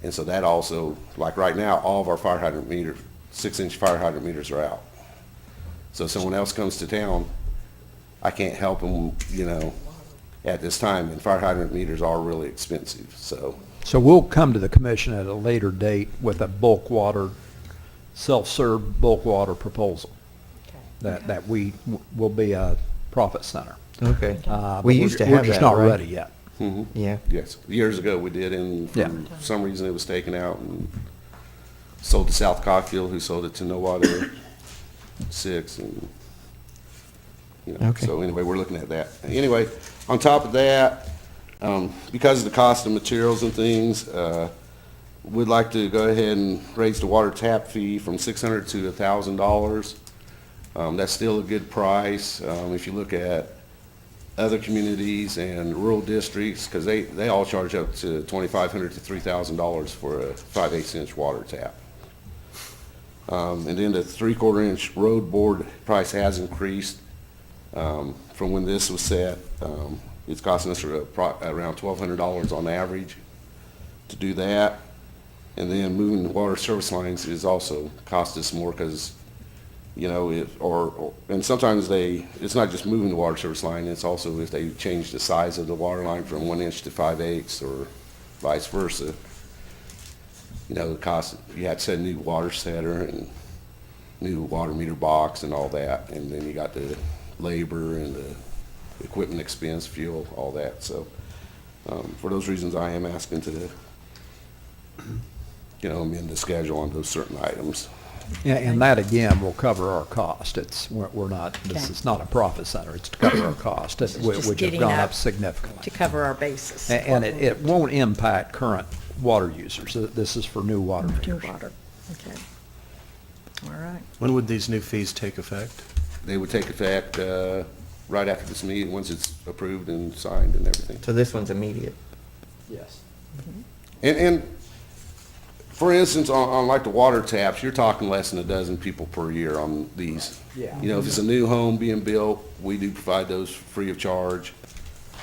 And so that also, like right now, all of our fire hydrant meters, 6-inch fire hydrant meters are out. So if someone else comes to town, I can't help them, at this time, and fire hydrant meters are really expensive, so. So we'll come to the commission at a later date with a bulk water, self-serve bulk water proposal. That we will be a profit center. Okay. But We used to we're have just that, not right? ready yet. Mhm. Yeah. Yes, years ago we did, and Yeah. for some reason it was taken out and sold to South Cockfield, who sold it to No Water 6, and, you know, Okay. so anyway, we're looking at that. Anyway, on top of that, because of the cost of materials and things, we'd like to go ahead and raise the water tap fee from $600 to $1,000. That's still a good price. If you look at other communities and rural districts, because they all charge up to $2,500 to $3,000 for a 5/8 inch water tap. And then the 3/4 inch road board price has increased from when this was set. It's costing us around $1,200 on average to do that. And then moving the water service lines is also cost us more because, you know, and sometimes it's not just moving the water service line, it's also if they change the size of the water line from 1 inch to 5/8 or vice versa. You know, the cost, you had to set a new water setter and new water meter box and all that, and then you got the labor and the equipment expense, fuel, all that, so, for those reasons, I am asking to, you know, amend the schedule on those certain items. And that, again, will cover our cost. We're not, this Okay. is not a profit center, it's to cover our cost, This is which just have getting gone up up significantly. To cover our bases. And it won't impact current water users. This is for new water New meters. water, okay. All right. When would these new fees take effect? They would take effect, right after this meeting, once it's approved and signed and everything. So this one's immediate. Yes. And for instance, on like the water taps, you're talking less than a dozen people per year on these. Yeah. You know, if it's a new home being built, we do provide those free of charge,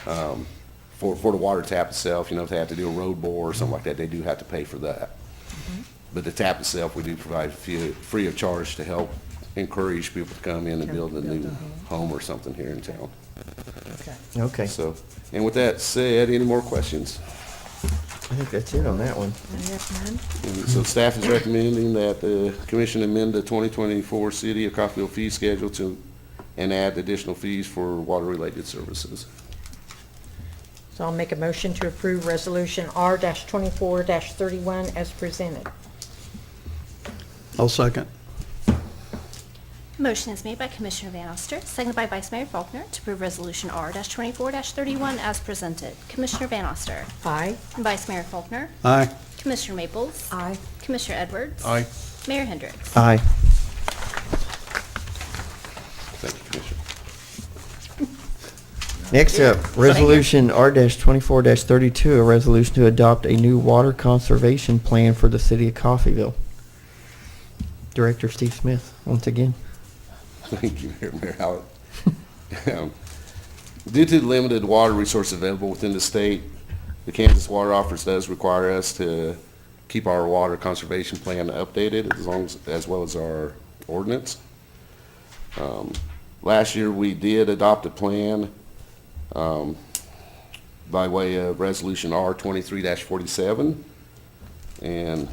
for the water tap itself. You know, if they have to do a road bore or something like that, they do have to pay for that. But the tap itself, we do provide free of charge to help encourage people to come in and build a new home or something here in town. Okay. So, and with that said, any more questions? I think that's it on that one. And so staff is recommending that the commission amend the 2024 City of Coffeyville fee schedule and add additional fees for water-related services. So I'll make a motion to approve Resolution R-24-31 as presented. I'll second. Motion is made by Commissioner Van Oster, seconded by Vice Mayor Faulkner to approve Resolution R-24-31 as presented. Commissioner Van Oster. Aye. Vice Mayor Faulkner. Aye. Commissioner Maples. Aye. Commissioner Edwards. Aye. Mayor Hendricks. Aye. Thank you, Commissioner. Next up, Resolution R-24-32, a resolution to adopt a new water conservation plan for the city of Coffeyville. Director Steve Smith, once again. Thank you, Mayor Howard. Due to the limited water resources available within the state, the Kansas Water Office does require us to keep our water conservation plan updated as well as our ordinance. Last year, we did adopt a plan by way of Resolution R-23-47, and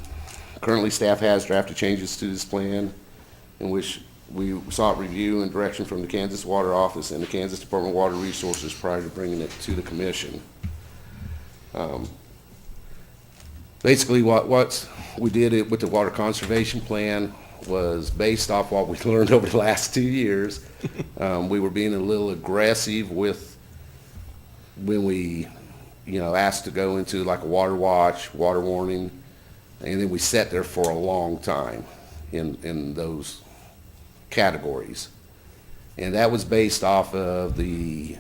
currently staff has drafted changes to this plan in which we sought review and direction from the Kansas Water Office and the Kansas Department of Water Resources prior to bringing it to the commission. Basically, what we did with the water conservation plan was based off what we learned over the last 2 years. We were being a little aggressive with when we, asked to go into like a water watch, water warning, and then we sat there for a long time in those categories. And that was based off of the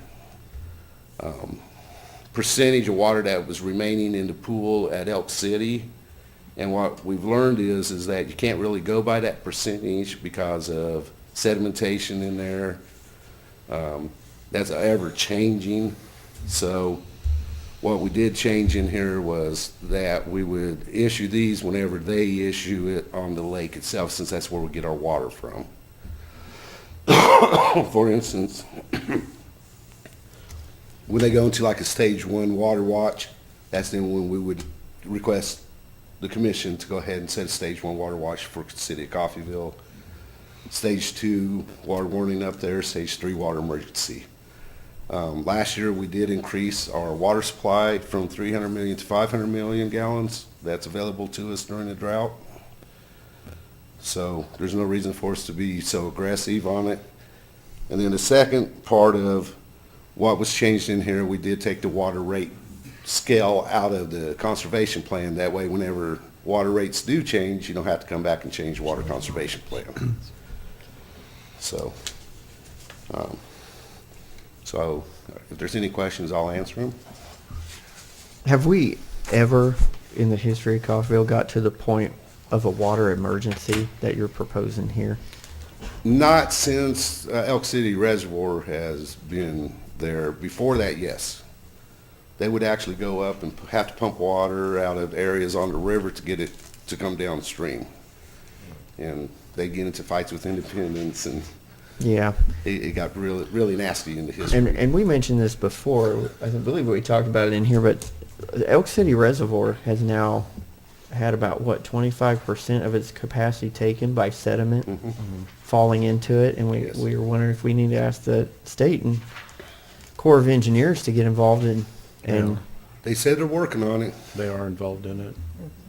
percentage of water that was remaining in the pool at Elk City. And what we've learned is that you can't really go by that percentage because of sedimentation in there. That's ever changing. So what we did change in here was that we would issue these whenever they issue it on the lake itself, since that's where we get our water from. For instance, when they go into like a stage 1 water watch, that's then when we would request the commission to go ahead and set a stage 1 water watch for the city of Coffeyville. Stage 2 water warning up there, stage 3 water emergency. Last year, we did increase our water supply from 300 million to 500 million gallons. That's available to us during the drought. So there's no reason for us to be so aggressive on it. And then the second part of what was changed in here, we did take the water rate scale out of the conservation plan. That way, whenever water rates do change, you don't have to come back and change the water conservation plan. So, so if there's any questions, I'll answer them. Have we ever, in the history of Coffeyville, got to the point of a water emergency that you're proposing here? Not since Elk City Reservoir has been there. Before that, yes. They would actually go up and have to pump water out of areas on the river to get it to come downstream. And they get into fights with Independence, and Yeah. it got really, really nasty in the history. And we mentioned this before, I believe we talked about it in here, but the Elk City Reservoir has now had about, 25% of its capacity taken by sediment falling into it, and Yes. we were wondering if we need to ask the state and Corps of Engineers to get involved in, and They said they're working on it. They are involved in it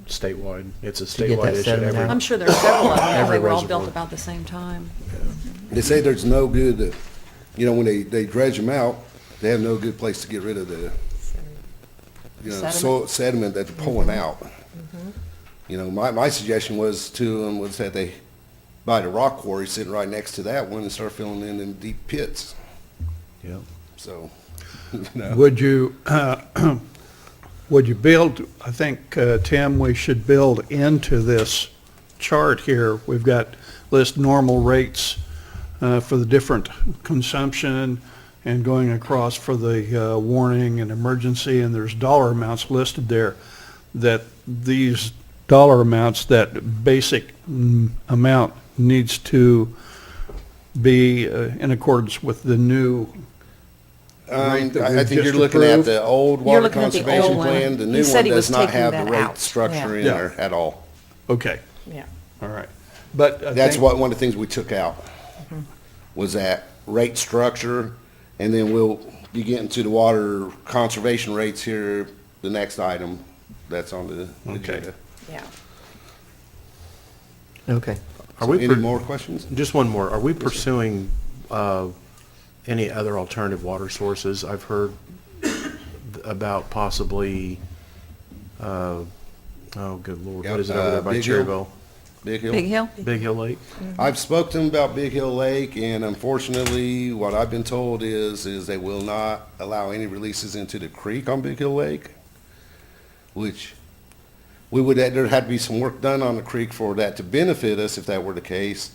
statewide. It's a To get statewide that issue. sediment out. I'm sure there are several of them, because Every they were all reservoir. built about the same time. They say there's no good, when they dredge them out, they have no good place to get rid of the, Sediment? sediment that they're pulling out. My suggestion was to them was that they buy the rock quarry sitting right next to that one and start filling in them deep pits. Yeah. So, Would you, would you build, I think, Tim, we should build into this chart here, we've got list normal rates for the different consumption and going across for the warning and emergency, and there's dollar amounts listed there, that these dollar amounts, that basic amount needs to be in accordance with the new rate that I we've think you're just looking at approved. the old You're water looking at the old conservation one. plan. The He new said one he was does not taking have the that rate out. structure in Yeah. there at all. Okay, Yeah. all right. But I That's think- one of the things we took out, was that rate structure, and then we'll be getting to the water conservation rates here, the next item that's on the Okay. agenda. Yeah. okay. Are we Any more questions? Just one more. Are we pursuing any other alternative water sources? I've heard about possibly, oh, good Lord, what is it over there by Big Hill? Cherryville? Big Hill? Big Hill? Big Hill Lake? I've spoke to them about Big Hill Lake, and unfortunately, what I've been told is they will not allow any releases into the creek on Big Hill Lake, which there had to be some work done on the creek for that to benefit us if that were the case.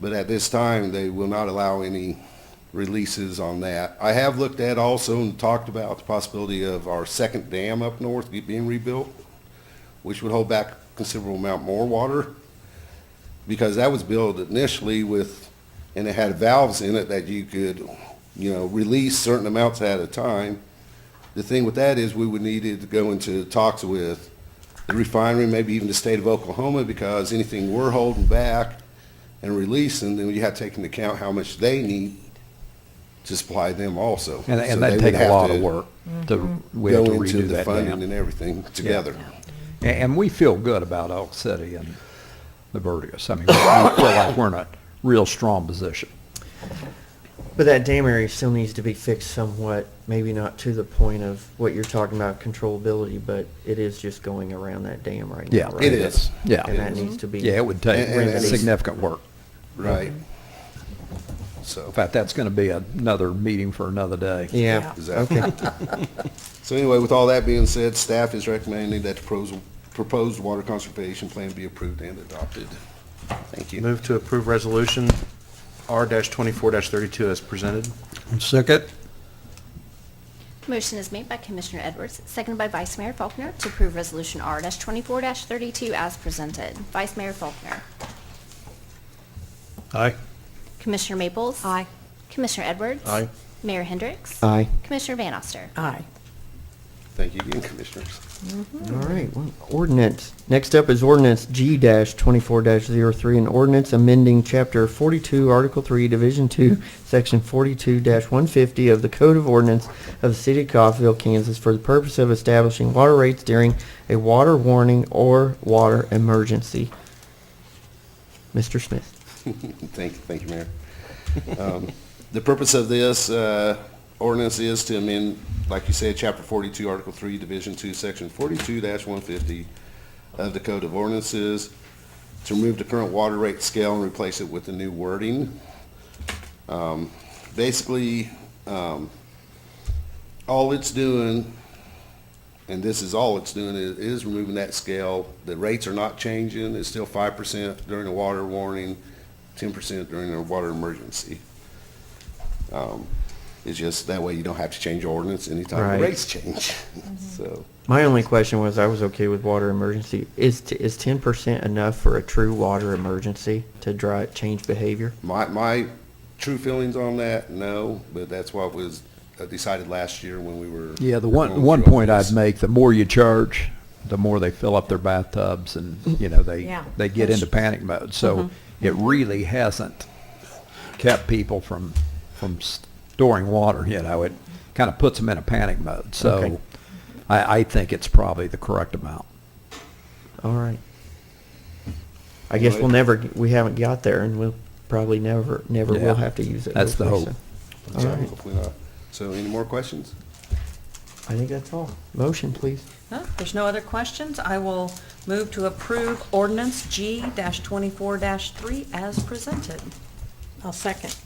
But at this time, they will not allow any releases on that. I have looked at also and talked about the possibility of our second dam up north being rebuilt, which would hold back a considerable amount more water, because that was built initially and it had valves in it that you could, release certain amounts at a time. The thing with that is we would need to go into talks with the refinery, maybe even the state of Oklahoma, because anything we're holding back and releasing, then you have to take into account how much they need to supply them also. And So that'd they take would a have lot to of work we have to go into redo the that funding dam. and everything together. And we feel good about Elk City and the Verdigris. I mean, we feel like we're in a real strong position. But that dam area still needs to be fixed somewhat, maybe not to the point of what you're talking about controllability, but it is just going around that dam right Yeah. now, right? It is. Yeah. And that needs to be. Yeah, it would take And- significant work. Right. So. In fact, that's going to be another meeting for another day. Yeah, Exactly. okay. So anyway, with all that being said, staff is recommending that the proposed water conservation plan be approved and adopted. Thank you. Move to approve resolution R-24-32 as presented. Second? Motion is made by Commissioner Edwards, seconded by Vice Mayor Faulkner to approve Resolution R-24-32 as presented. Vice Mayor Faulkner. Aye. Commissioner Maples. Aye. Commissioner Edwards. Aye. Mayor Hendricks. Aye. Commissioner Van Oster. Aye. Thank you again, Commissioners. All right, well, ordinance. Next up is ordinance G-24-03, an ordinance amending Chapter 42, Article 3, Division 2, Section 42-150 of the Code of Ordinance of the City of Coffeyville, Kansas, for the purpose of establishing water rates during a water warning or water emergency. Mr. Smith. Thank you, Mayor. The purpose of this ordinance is to amend, like you said, Chapter 42, Article 3, Division 2, Section 42-150 of the Code of Ordinances, to remove the current water rate scale and replace it with the new wording. Basically, all it's doing, and this is all it's doing, is removing that scale. The rates are not changing. It's still 5% during a water warning, 10% during a water emergency. It's just that way you don't have to change your ordinance anytime Right. the rates change. So, My only question was, I was okay with water emergency. Is 10% enough for a true water emergency to change behavior? my true feelings on that, no, but that's what was decided last year when we were. Yeah, the going one through point this. I'd make, the more you charge, the more they fill up their bathtubs and, Yeah. they get into panic mode. So it really hasn't kept people from storing water, It kind of puts them in a panic mode. Okay. So I think it's probably the correct amount. All right. I guess we haven't got there, and we'll probably never Yeah. will have to use it. That's the hopefully, hope. so. All right. Hopefully not. So any more questions? I think that's all. Motion, please. No, there's no other questions. I will move to approve ordinance G-24-3 as presented. I'll second.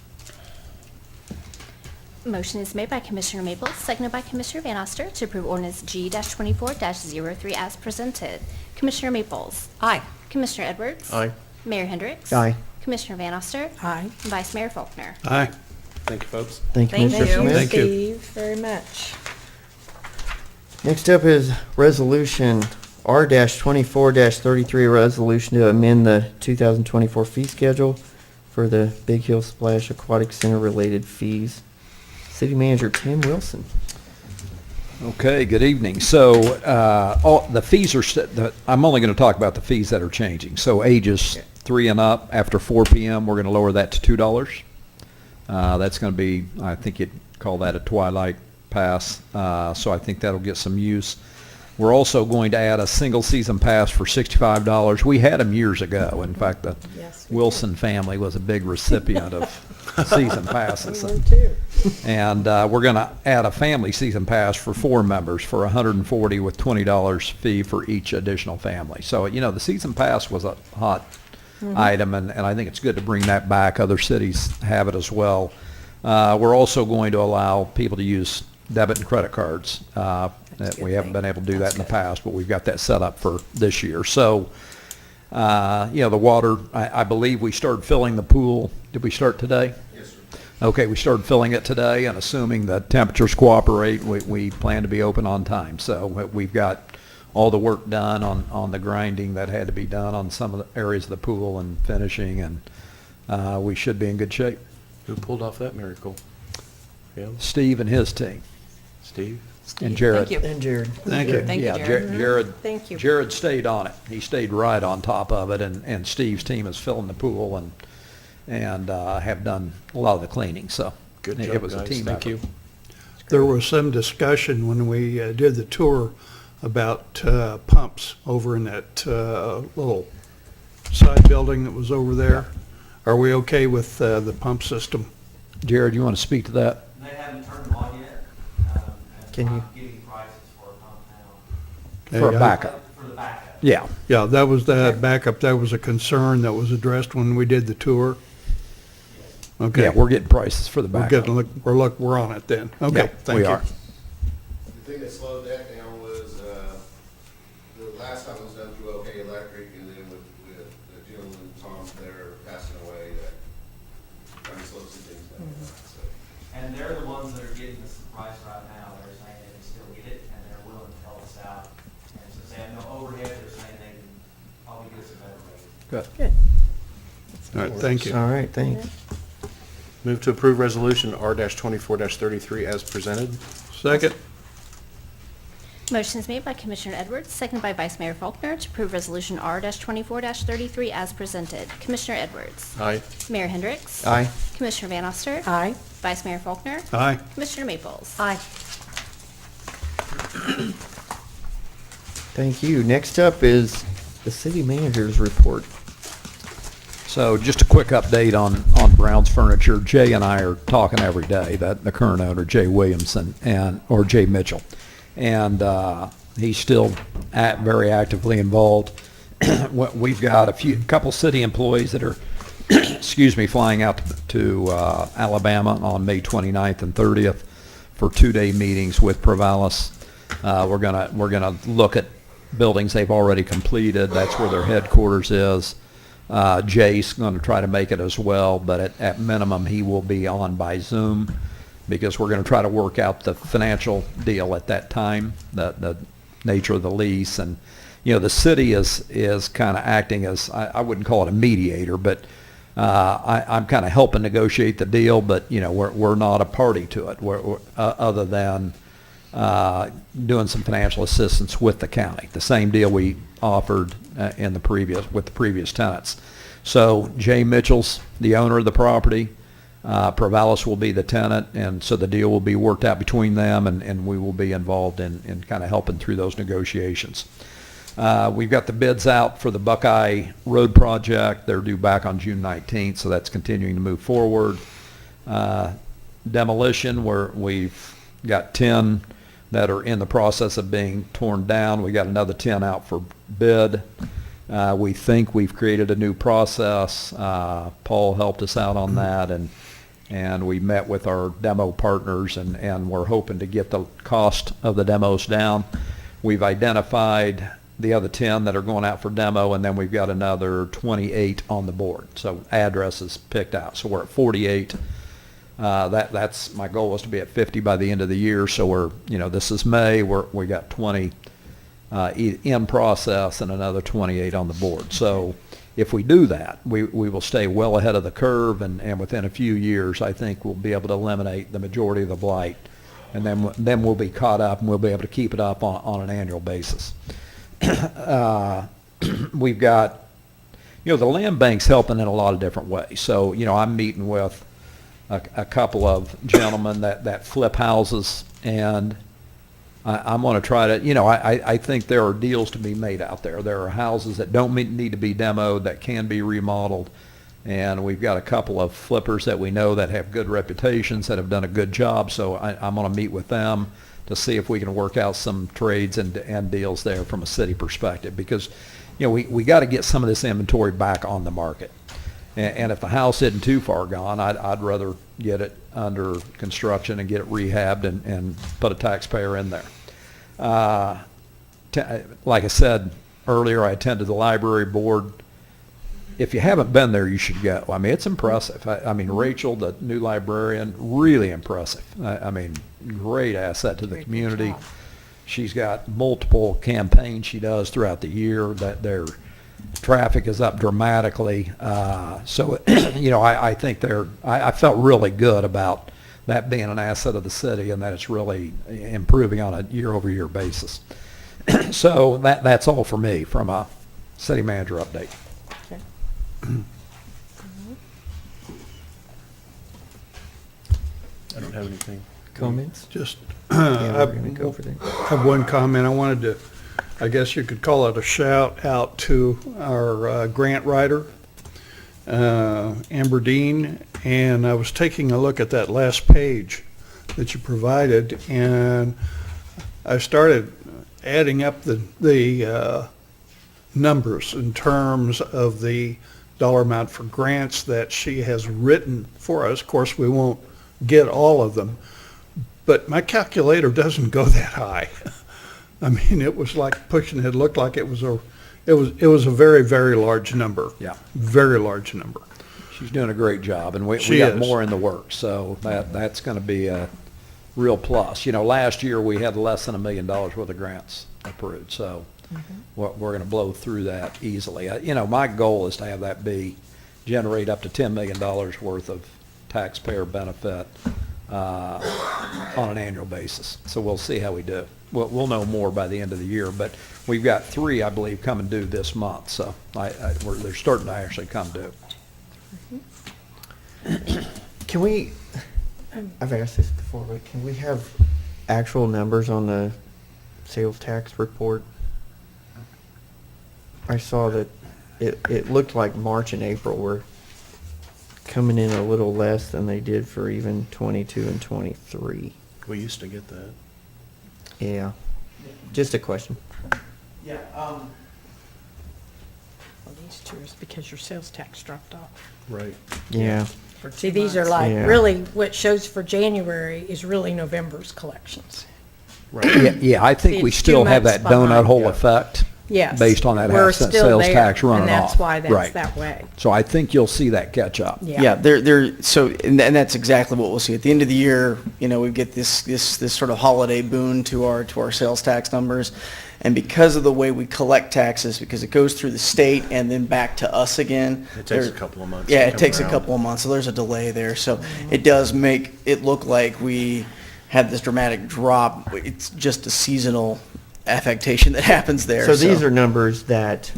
Motion is made by Commissioner Maples, seconded by Commissioner Van Oster to approve ordinance G-24-03 as presented. Commissioner Maples. Aye. Commissioner Edwards. Aye. Mayor Hendricks. Aye. Commissioner Van Oster. Aye. And Vice Mayor Faulkner. Aye. Thank you, folks. Thank you, Thank Mr. you. Smith. Thank you. Steve, very much. Next up is resolution R-24-33, a resolution to amend the 2024 fee schedule for the Big Hill Splash Aquatic Center related fees. City Manager Tim Wilson. Okay, good evening. So, all the fees are, I'm only going to talk about the fees that are changing. So ages 3 and up, after 4 PM, we're going to lower that to $2. That's going to be, I think you'd call that a twilight pass. So I think that'll get some use. We're also going to add a single season pass for $65. We had them years ago. In fact, the Yes, we Wilson family was a big recipient of season passes. We were too. And we're going to add a family season pass for 4 members for $140 with $20 fee for each additional family. So, the season pass was a hot item, and I think it's good to bring that back. Other cities have it as well. We're also going to allow people to use debit and credit cards. We haven't been able to do that in the past, but we've got that set up for this year. So, the water, I believe we started filling the pool. Did we start today? Yes, sir. Okay, we started filling it today, and assuming the temperatures cooperate, we plan to be open on time. So we've got all the work done on the grinding that had to be done on some of the areas of the pool and finishing, and we should be in good shape. Who pulled off that miracle? Him? Steve and his team, Steve? and Jared. Thank you. And Jared. Thank you. Thank you, Yeah, Jared. Jared. Thank you. Jared stayed on it. He stayed right on top of it, and Steve's team is filling the pool and have done a lot of the cleaning, so. Good it job, was a guys. team Thank effort. you. There was some discussion when we did the tour about pumps over in that little side building that was over there. Are we okay with the pump system? Jared, you want to speak to that? They haven't turned them on yet. Can you- I'm getting prices for a pump now. For a Okay, backup? For the backup. Yeah. Yeah, that was the backup. That was a concern that was addressed when we did the tour. Okay. Yeah, we're getting prices for the We're backup. getting, we're on it then. Okay, Yeah, thank we you. are. The thing that slowed that down was, the last time it was done through OK Electric, and then with the gentleman, Tom, there passing away, that kind of slowed some things down. So, And they're the ones that are getting the price right now. They're saying they can still get it, and they're willing to help us out. And since they have no overhead, they're saying they can probably get us a better rate. Good. Good. All right, thank you. All right, thanks. Move to approve Resolution R-24-33 as presented. Second. Motion is made by Commissioner Edwards, seconded by Vice Mayor Faulkner to approve Resolution R-24-33 as presented. Commissioner Edwards. Aye. Mayor Hendricks. Aye. Commissioner Van Oster. Aye. Vice Mayor Faulkner. Aye. Commissioner Maples. Aye. Thank you. Next up is the city manager's report. So just a quick update on Brown's Furniture. Jay and I are talking every day, that the current owner, Jay Williamson, or Jay Mitchell. And he's still very actively involved. We've got a couple city employees that are, excuse me, flying out to Alabama on May 29th and 30th for 2-day meetings with Provalis. We're gonna look at buildings they've already completed. That's where their headquarters is. Jay's going to try to make it as well, but at minimum he will be on by Zoom, because we're going to try to work out the financial deal at that time, the nature of the lease. And the city is kind of acting as, I wouldn't call it a mediator, but I'm kind of helping negotiate the deal, but we're not a party to it, other than doing some financial assistance with the county, the same deal we offered with the previous tenants. So Jay Mitchell's the owner of the property. Provalis will be the tenant, and so the deal will be worked out between them, and we will be involved in kind of helping through those negotiations. We've got the bids out for the Buckeye Road project. They're due back on June 19th, so that's continuing to move forward. Demolition, we've got 10 that are in the process of being torn down. We got another 10 out for bid. We think we've created a new process. Paul helped us out on that, and we met with our demo partners, and we're hoping to get the cost of the demos down. We've identified the other 10 that are going out for demo, and then we've got another 28 on the board. So addresses picked out. So we're at 48. That's my goal, is to be at 50 by the end of the year. So this is May. We got 20 in process and another 28 on the board. So if we do that, we will stay well ahead of the curve, and within a few years, I think we'll be able to eliminate the majority of the blight, and then we'll be caught up, and we'll be able to keep it up on an annual basis. We've got, the land bank's helping in a lot of different ways. So, I'm meeting with a couple of gentlemen that flip houses, and I'm going to try to, I think there are deals to be made out there. There are houses that don't need to be demoed, that can be remodeled, and we've got a couple of flippers that we know that have good reputations, that have done a good job. So I'm going to meet with them to see if we can work out some trades and deals there from a city perspective, because we got to get some of this inventory back on the market. And if the house isn't too far gone, I'd rather get it under construction and get it rehabbed and put a taxpayer in there. Like I said earlier, I attended the library board. If you haven't been there, you should go. I mean, it's impressive. I mean, Rachel, the new librarian, really impressive. I mean, great asset to the community. She's got multiple campaigns she does throughout the year. That their traffic is up dramatically. So, I think I felt really good about that being an asset of the city, and that it's really improving on a year-over-year basis. So that's all for me from a city manager update. I don't have anything. Comments? Just, Yeah, I we're gonna go for that. have one comment. I wanted to, I guess you could call it a shout out to our grant writer, Amber Dean, and I was taking a look at that last page that you provided, and I started adding up the numbers in terms of the dollar amount for grants that she has written for us. Of course, we won't get all of them, but my calculator doesn't go that high. I mean, it was like pushing, it looked like it was a very, very large number. Yeah. Very large number. She's doing a great job, and we She got is. more in the works, so that's going to be a real plus. Last year we had less than $1 million worth of grants approved, so we're going to blow through that easily. My goal is to have that generate up to $10 million worth of taxpayer benefit on an annual basis. So we'll see how we do. We'll know more by the end of the year, but we've got 3, I believe, coming due this month, so they're starting to actually come due. Can we, I've asked this before, but can we have actual numbers on the sales tax report? I saw that it looked like March and April were coming in a little less than they did for even 22 and 23. We used to get that. Yeah, just a question. Yeah, Well, these two is because your sales tax dropped off. Right. Yeah. See, these are like, Yeah. really, what shows for January is really November's collections. Yeah, I think we It's 2 still have months that donut behind. hole Yeah. effect. Yes. Based on that We're half-cent still sales there, tax running off. And that's why that's Right. that way. So I think you'll see that catch up. Yeah, and that's exactly what we'll see. At the end of the year, we get this sort of holiday boon to our sales tax numbers. And because of the way we collect taxes, because it goes through the state and then back to us again. It takes a there- couple of months. Yeah, to it come takes a around. couple of months, so there's a delay there. So it does make it look like we had this dramatic drop. It's just a seasonal affectation that happens there. So these are numbers that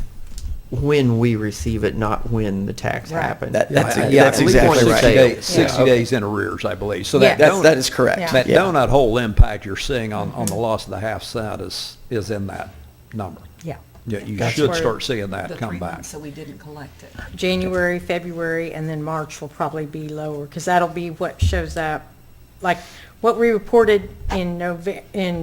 when we receive it, not when the tax Right. happened. That's Yeah, that's at least exactly 60 right. days- 60 Yeah. days in arrears, I believe. So Yeah. That is correct. Yeah. that Yeah. donut hole impact you're seeing on the loss of the half cent is in that number. Yeah. Yeah, you That's should where start seeing that The come 3 back. months that we didn't collect it. January, February, and then March will probably be lower, because that'll be what shows up. Like, what we reported in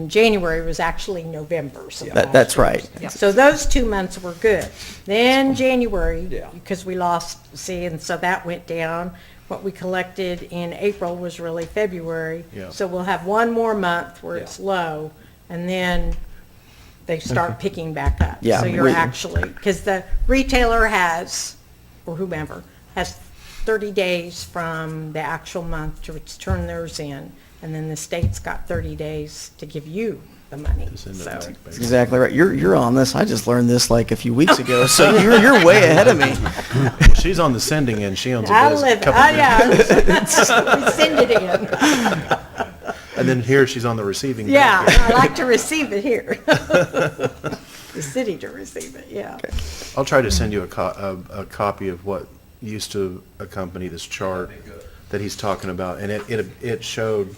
January was actually November's. of last That's year. right. So those 2 months were good. Then January, Yeah. because we lost, and so that went down. What we collected in April was really February. Yeah. So we'll have one more month where it's low, and then they start picking back up. Yeah, So you're we- actually, because the retailer has, or whomever, has 30 days from the actual month to turn theirs in, and then the state's got 30 days to give you the money. To send it So, back, That's basically. exactly right. You're on this. I just learned this like a few weeks ago, so you're way ahead of me. She's on the sending end. She owns a I business. live, couple businesses. yeah, we send it in. And then here she's on the receiving. end. Yeah, I like to receive it here. The city to receive it, yeah. I'll try to send you a copy of what used to accompany this chart that he's talking about. And it showed,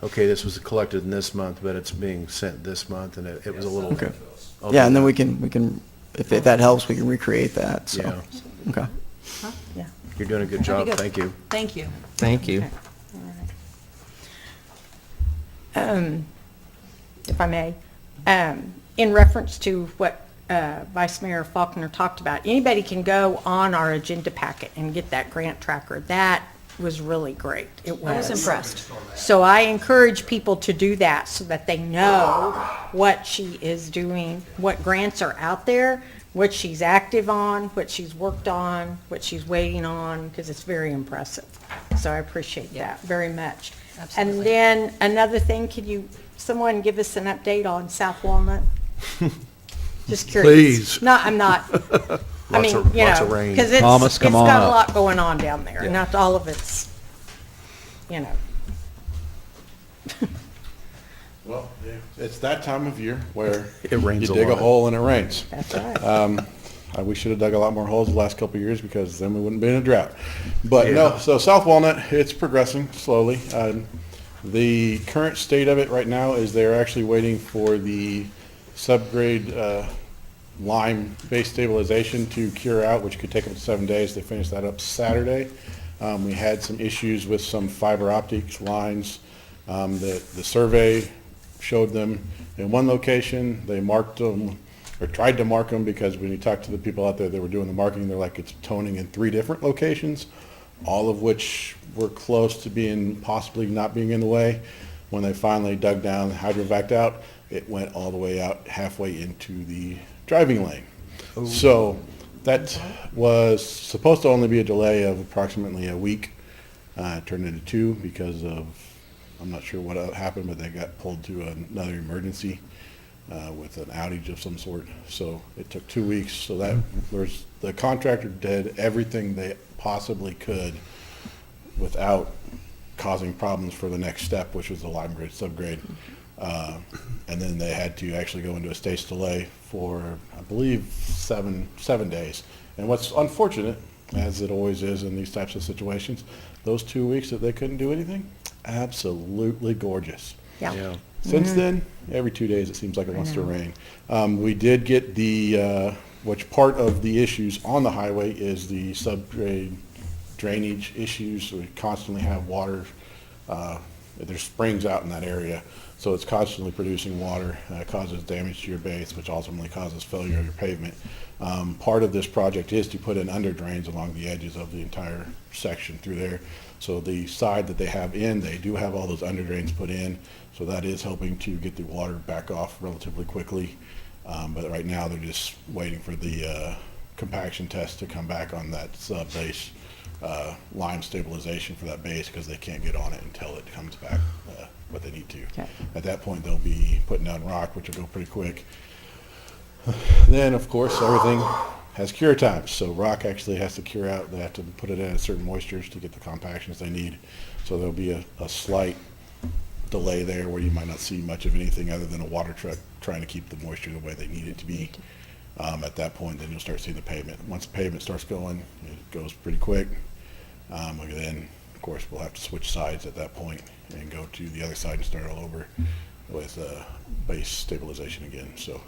okay, this was collected in this month, but it's being sent this month, and it was a little. Okay. I'll Yeah, do and then that. we can, if that helps, we can recreate that, so. Yeah. Okay. Yeah. You're doing a good That'd job. be good. Thank you. Thank you. Thank you. If I may, in reference to what Vice Mayor Faulkner talked about, anybody can go on our agenda packet and get that grant tracker. That was really great. It was. I was impressed. So I encourage people to do that so that they know what she is doing, what grants are out there, what she's active on, what she's worked on, what she's waiting on, because it's very impressive. So I appreciate that very much. And Absolutely. then another thing, could someone give us an update on South Walnut? Just curious. Please. No, I'm not. I mean, Lots of rain. because it's Thomas, come on got a up. lot going on down there. Yeah. Not all of it's, you know. Well, it's that time of year where It rains you a dig a lot. hole and it rains. That's right. We should have dug a lot more holes the last couple of years because then we wouldn't be in a drought. But no, Yeah. so South Walnut, it's progressing slowly. The current state of it right now is they're actually waiting for the subgrade lime base stabilization to cure out, which could take up to 7 days. They finished that up Saturday. We had some issues with some fiber optics lines. The survey showed them in one location. They marked them, or tried to mark them, because when you talk to the people out there that were doing the marking, they're like, it's toning in 3 different locations, all of which were close to being, possibly not being in the way. When they finally dug down, hydrovac'd out, it went all the way out halfway into the driving lane. So that was supposed to only be a delay of approximately a week. It turned into 2 because of, I'm not sure what happened, but they got pulled to another emergency with an outage of some sort. So it took 2 weeks. So that the contractor did everything they possibly could without causing problems for the next step, which was the Lime Grade subgrade. And then they had to actually go into a stage delay for, I believe, seven days. And what's unfortunate, as it always is in these types of situations, those 2 weeks that they couldn't do anything, absolutely gorgeous. Yeah. Since then, every 2 days, it seems like it wants to rain. We did get the, which part of the issues on the highway is the subgrade drainage issues. We constantly have water, there's springs out in that area, so it's constantly producing water. It causes damage to your base, which ultimately causes failure of your pavement. Part of this project is to put in under drains along the edges of the entire section through there. So the side that they have in, they do have all those under drains put in, so that is helping to get the water back off relatively quickly. But right now, they're just waiting for the compaction test to come back on that sub-base lime stabilization for that base, because they can't get on it until it comes back what they need to. Okay. At that point, they'll be putting down rock, which will go pretty quick. Then, of course, everything has cure times. So rock actually has to cure out. They have to put it in at certain moistures to get the compactions they need. So there'll be a slight delay there where you might not see much of anything other than a water truck trying to keep the moisture the way they need it to be. At that point, then you'll start seeing the pavement. Once the pavement starts going, it goes pretty quick. Then, of course, we'll have to switch sides at that point and go to the other side and start all over with base stabilization again. So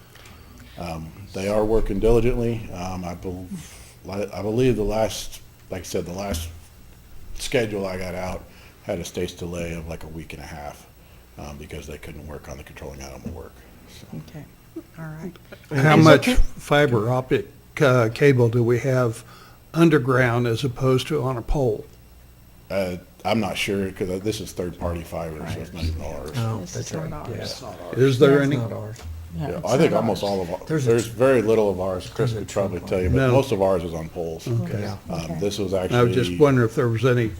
they are working diligently. I believe the last, like I said, the last schedule I got out had a stage delay of like a week and a half because they couldn't work on the controlling animal work. So. Okay, all right. How much fiber optic cable do we have underground as opposed to on a pole? I'm not sure, because this is third-party fiber, so it's not even ours. Oh, This that's is not right. ours. Is there It's any? not ours. Yeah, I think almost all of ours. There's very little of ours. Chris could probably tell you, but No. most of ours is on poles. Yeah. This was actually. I was just wondering if there was any,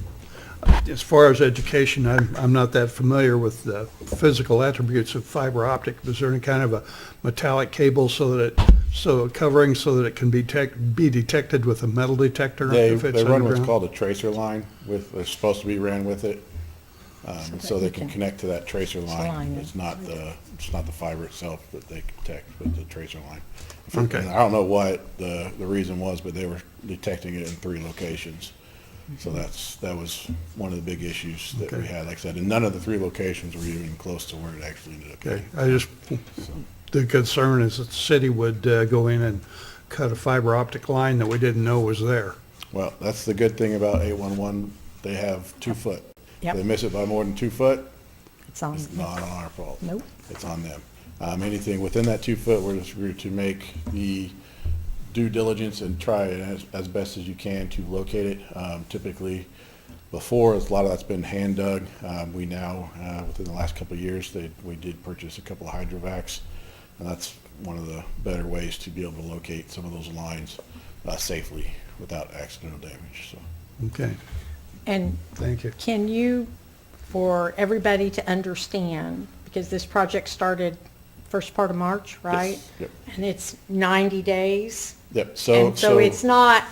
as far as education, I'm not that familiar with the physical attributes of fiber optic. Is there any kind of a metallic cable so that covering so that it can be detected with a metal detector? They if it's run what's underground? called a tracer line they're supposed to be ran with it. So they can connect to that tracer line. line. It's not the fiber itself that they detect, but the tracer line. Okay. And I don't know what the reason was, but they were detecting it in 3 locations. So that was one of the big issues that we Okay. had, like I said, and none of the 3 locations were even close to where it actually ended up Okay, being. the concern is that the city would go in and cut a fiber optic line that we didn't know was there. Well, that's the good thing about 811, they have 2 foot. Yep. If they miss it by more than 2 foot, It's on. it's not on our fault. Nope. It's on them. Anything within that 2 foot, we're to make the due diligence and try as best as you can to locate it. Typically, before, a lot of that's been hand dug. We now, within the last couple of years, we did purchase a couple of hydrovacs, and that's one of the better ways to be able to locate some of those lines safely without accidental damage. So. Okay, And thank you. can you, for everybody to understand, because this project started first part of March, right? Yep. And it's 90 days? Yep. And so it's not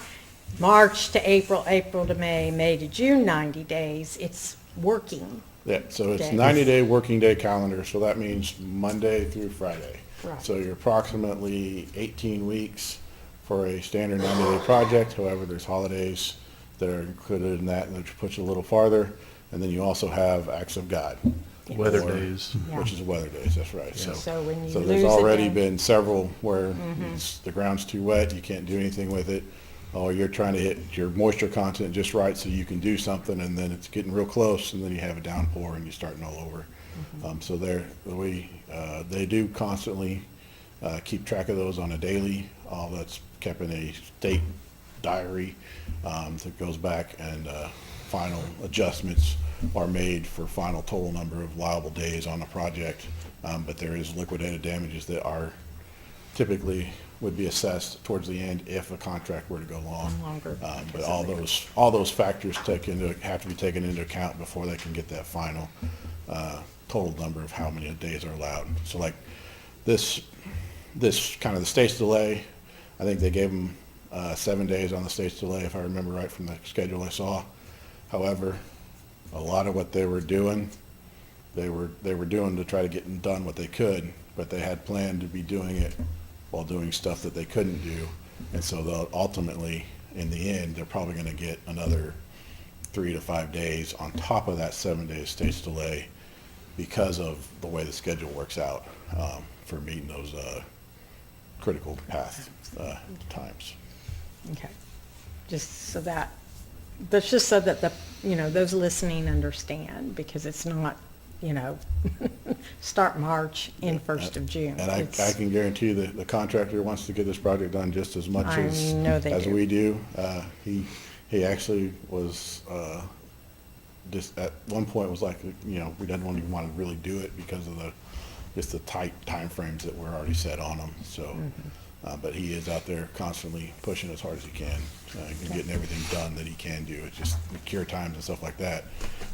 March to April, April to May, May to June, 90 days. It's working. Yeah, so it's Days. 90-day working day calendar, so that means Monday through Friday. Right. So you're approximately 18 weeks for a standard 90-day project. However, there's holidays that are included in that, which puts it a little farther. And then you also have acts of God. Weather or- days. Yeah. Which is weather days, that's right. So when you So lose there's a already day- been several where the ground's too wet, you can't do anything with it. Or you're trying to hit your moisture content just right so you can do something, and then it's getting real close, and then you have a downpour and you're starting all over. So they do constantly keep track of those on a daily. All that's kept in a state diary that goes back, and final adjustments are made for final total number of liable days on the project. But there is liquidated damages that are typically would be assessed towards the end if a contract were to go long. Longer. But all those factors have to be taken into account before they can get that final total number of how many days are allowed. So like this kind of the state's delay, I think they gave them 7 days on the state's delay, if I remember right from the schedule I saw. However, a lot of what they were doing, they were doing to try to get done what they could, but they had planned to be doing it while doing stuff that they couldn't do. And so they'll ultimately, in the end, they're probably gonna get another 3 to 5 days on top of that 7-day stage delay because of the way the schedule works out, for meeting those, critical path, times. Okay. Just so that, that's just so that the, those listening understand, because it's not, start March, end 1st of June. And I can guarantee that the contractor wants to get this project done just as much I as, know they do. we do. He actually was, just at one point was like, we didn't even want to really do it because of just the tight timeframes that were already set on him, so. But he is out there constantly pushing as hard as he can, and getting everything done that he can do. It's just the cure times and stuff like that,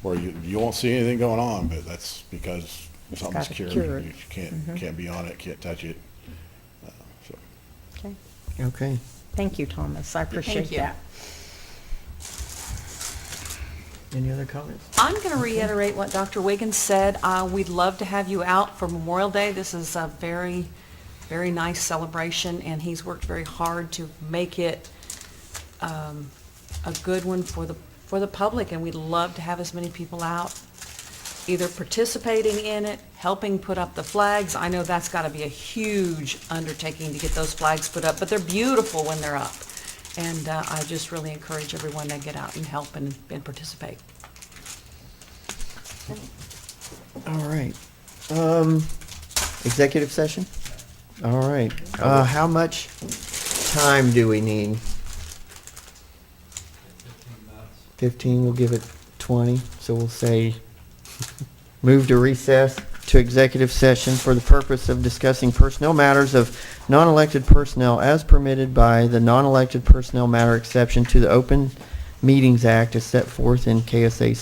where you won't see anything going on, but that's because something's Gotta cured. cure it. You can't be on it, can't touch it. So. Okay. Okay. Thank you, Thomas. I appreciate you. that. Any other comments? I'm going to reiterate what Dr. Wiggins said. We'd love to have you out for Memorial Day. This is a very, very nice celebration, and he's worked very hard to make it a good one for the public, and we'd love to have as many people out, either participating in it, helping put up the flags. I know that's got to be a huge undertaking to get those flags put up, but they're beautiful when they're up. And I just really encourage everyone to get out and help and participate. All right. Executive session? All right. How much time do we need? 15, we'll give it 20, so we'll say move to recess to executive session for the purpose of discussing personnel matters of non-elected personnel as permitted by the non-elected personnel matter exception to the Open Meetings Act as set forth in KSA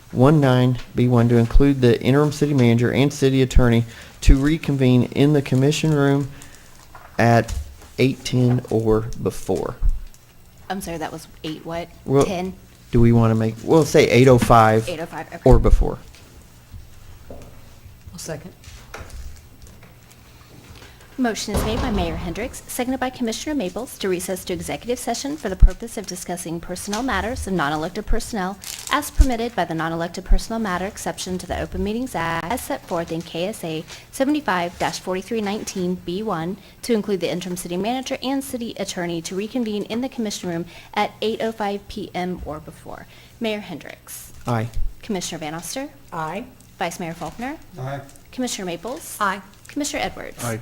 75-4319B1 to include the interim city manager and city attorney to reconvene in the commission room at 8:10 or before. I'm sorry, that was 8 what? Well, 10? Do we want to make, we'll say 8:05. 8:05, okay. Or before. I'll second. Motion is made by Mayor Hendricks, seconded by Commissioner Maples to recess to executive session for the purpose of discussing personnel matters of non-elected personnel as permitted by the non-elected personnel matter exception to the Open Meetings Act as set forth in KSA 75-4319B1 to include the interim city manager and city attorney to reconvene in the commission room at 8:05 p.m. or before. Mayor Hendricks. Aye. Commissioner Van Oster. Aye. Vice Mayor Faulkner. Aye. Commissioner Maples. Aye. Commissioner Edwards. Aye.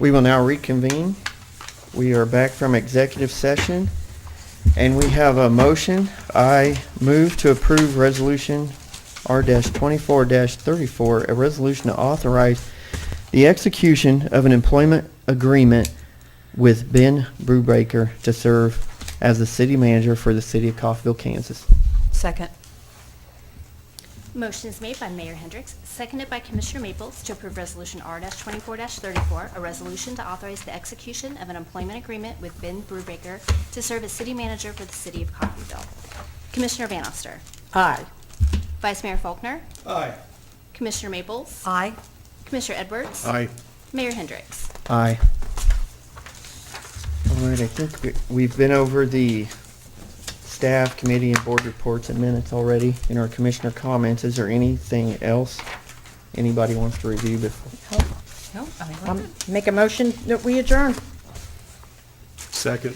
We will now reconvene. We are back from executive session, and we have a motion. I move to approve Resolution R-24-34, a resolution to authorize the execution of an employment agreement with Ben Brubaker to serve as the city manager for the city of Coffeyville, Kansas. Second. Motion is made by Mayor Hendricks, seconded by Commissioner Maples to approve Resolution R-24-34, a resolution to authorize the execution of an employment agreement with Ben Brubaker to serve as city manager for the city of Coffeyville. Commissioner Van Oster. Aye. Vice Mayor Faulkner. Aye. Commissioner Maples. Aye. Commissioner Edwards. Aye. Mayor Hendricks. Aye. All right, I think we've been over the staff, committee, and board reports and minutes already in our commissioner comments. Is there anything else anybody wants to review before? No, I think we're good. Make a motion that we adjourn. Second.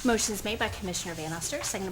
Motion is made by Commissioner Van Oster, seconded by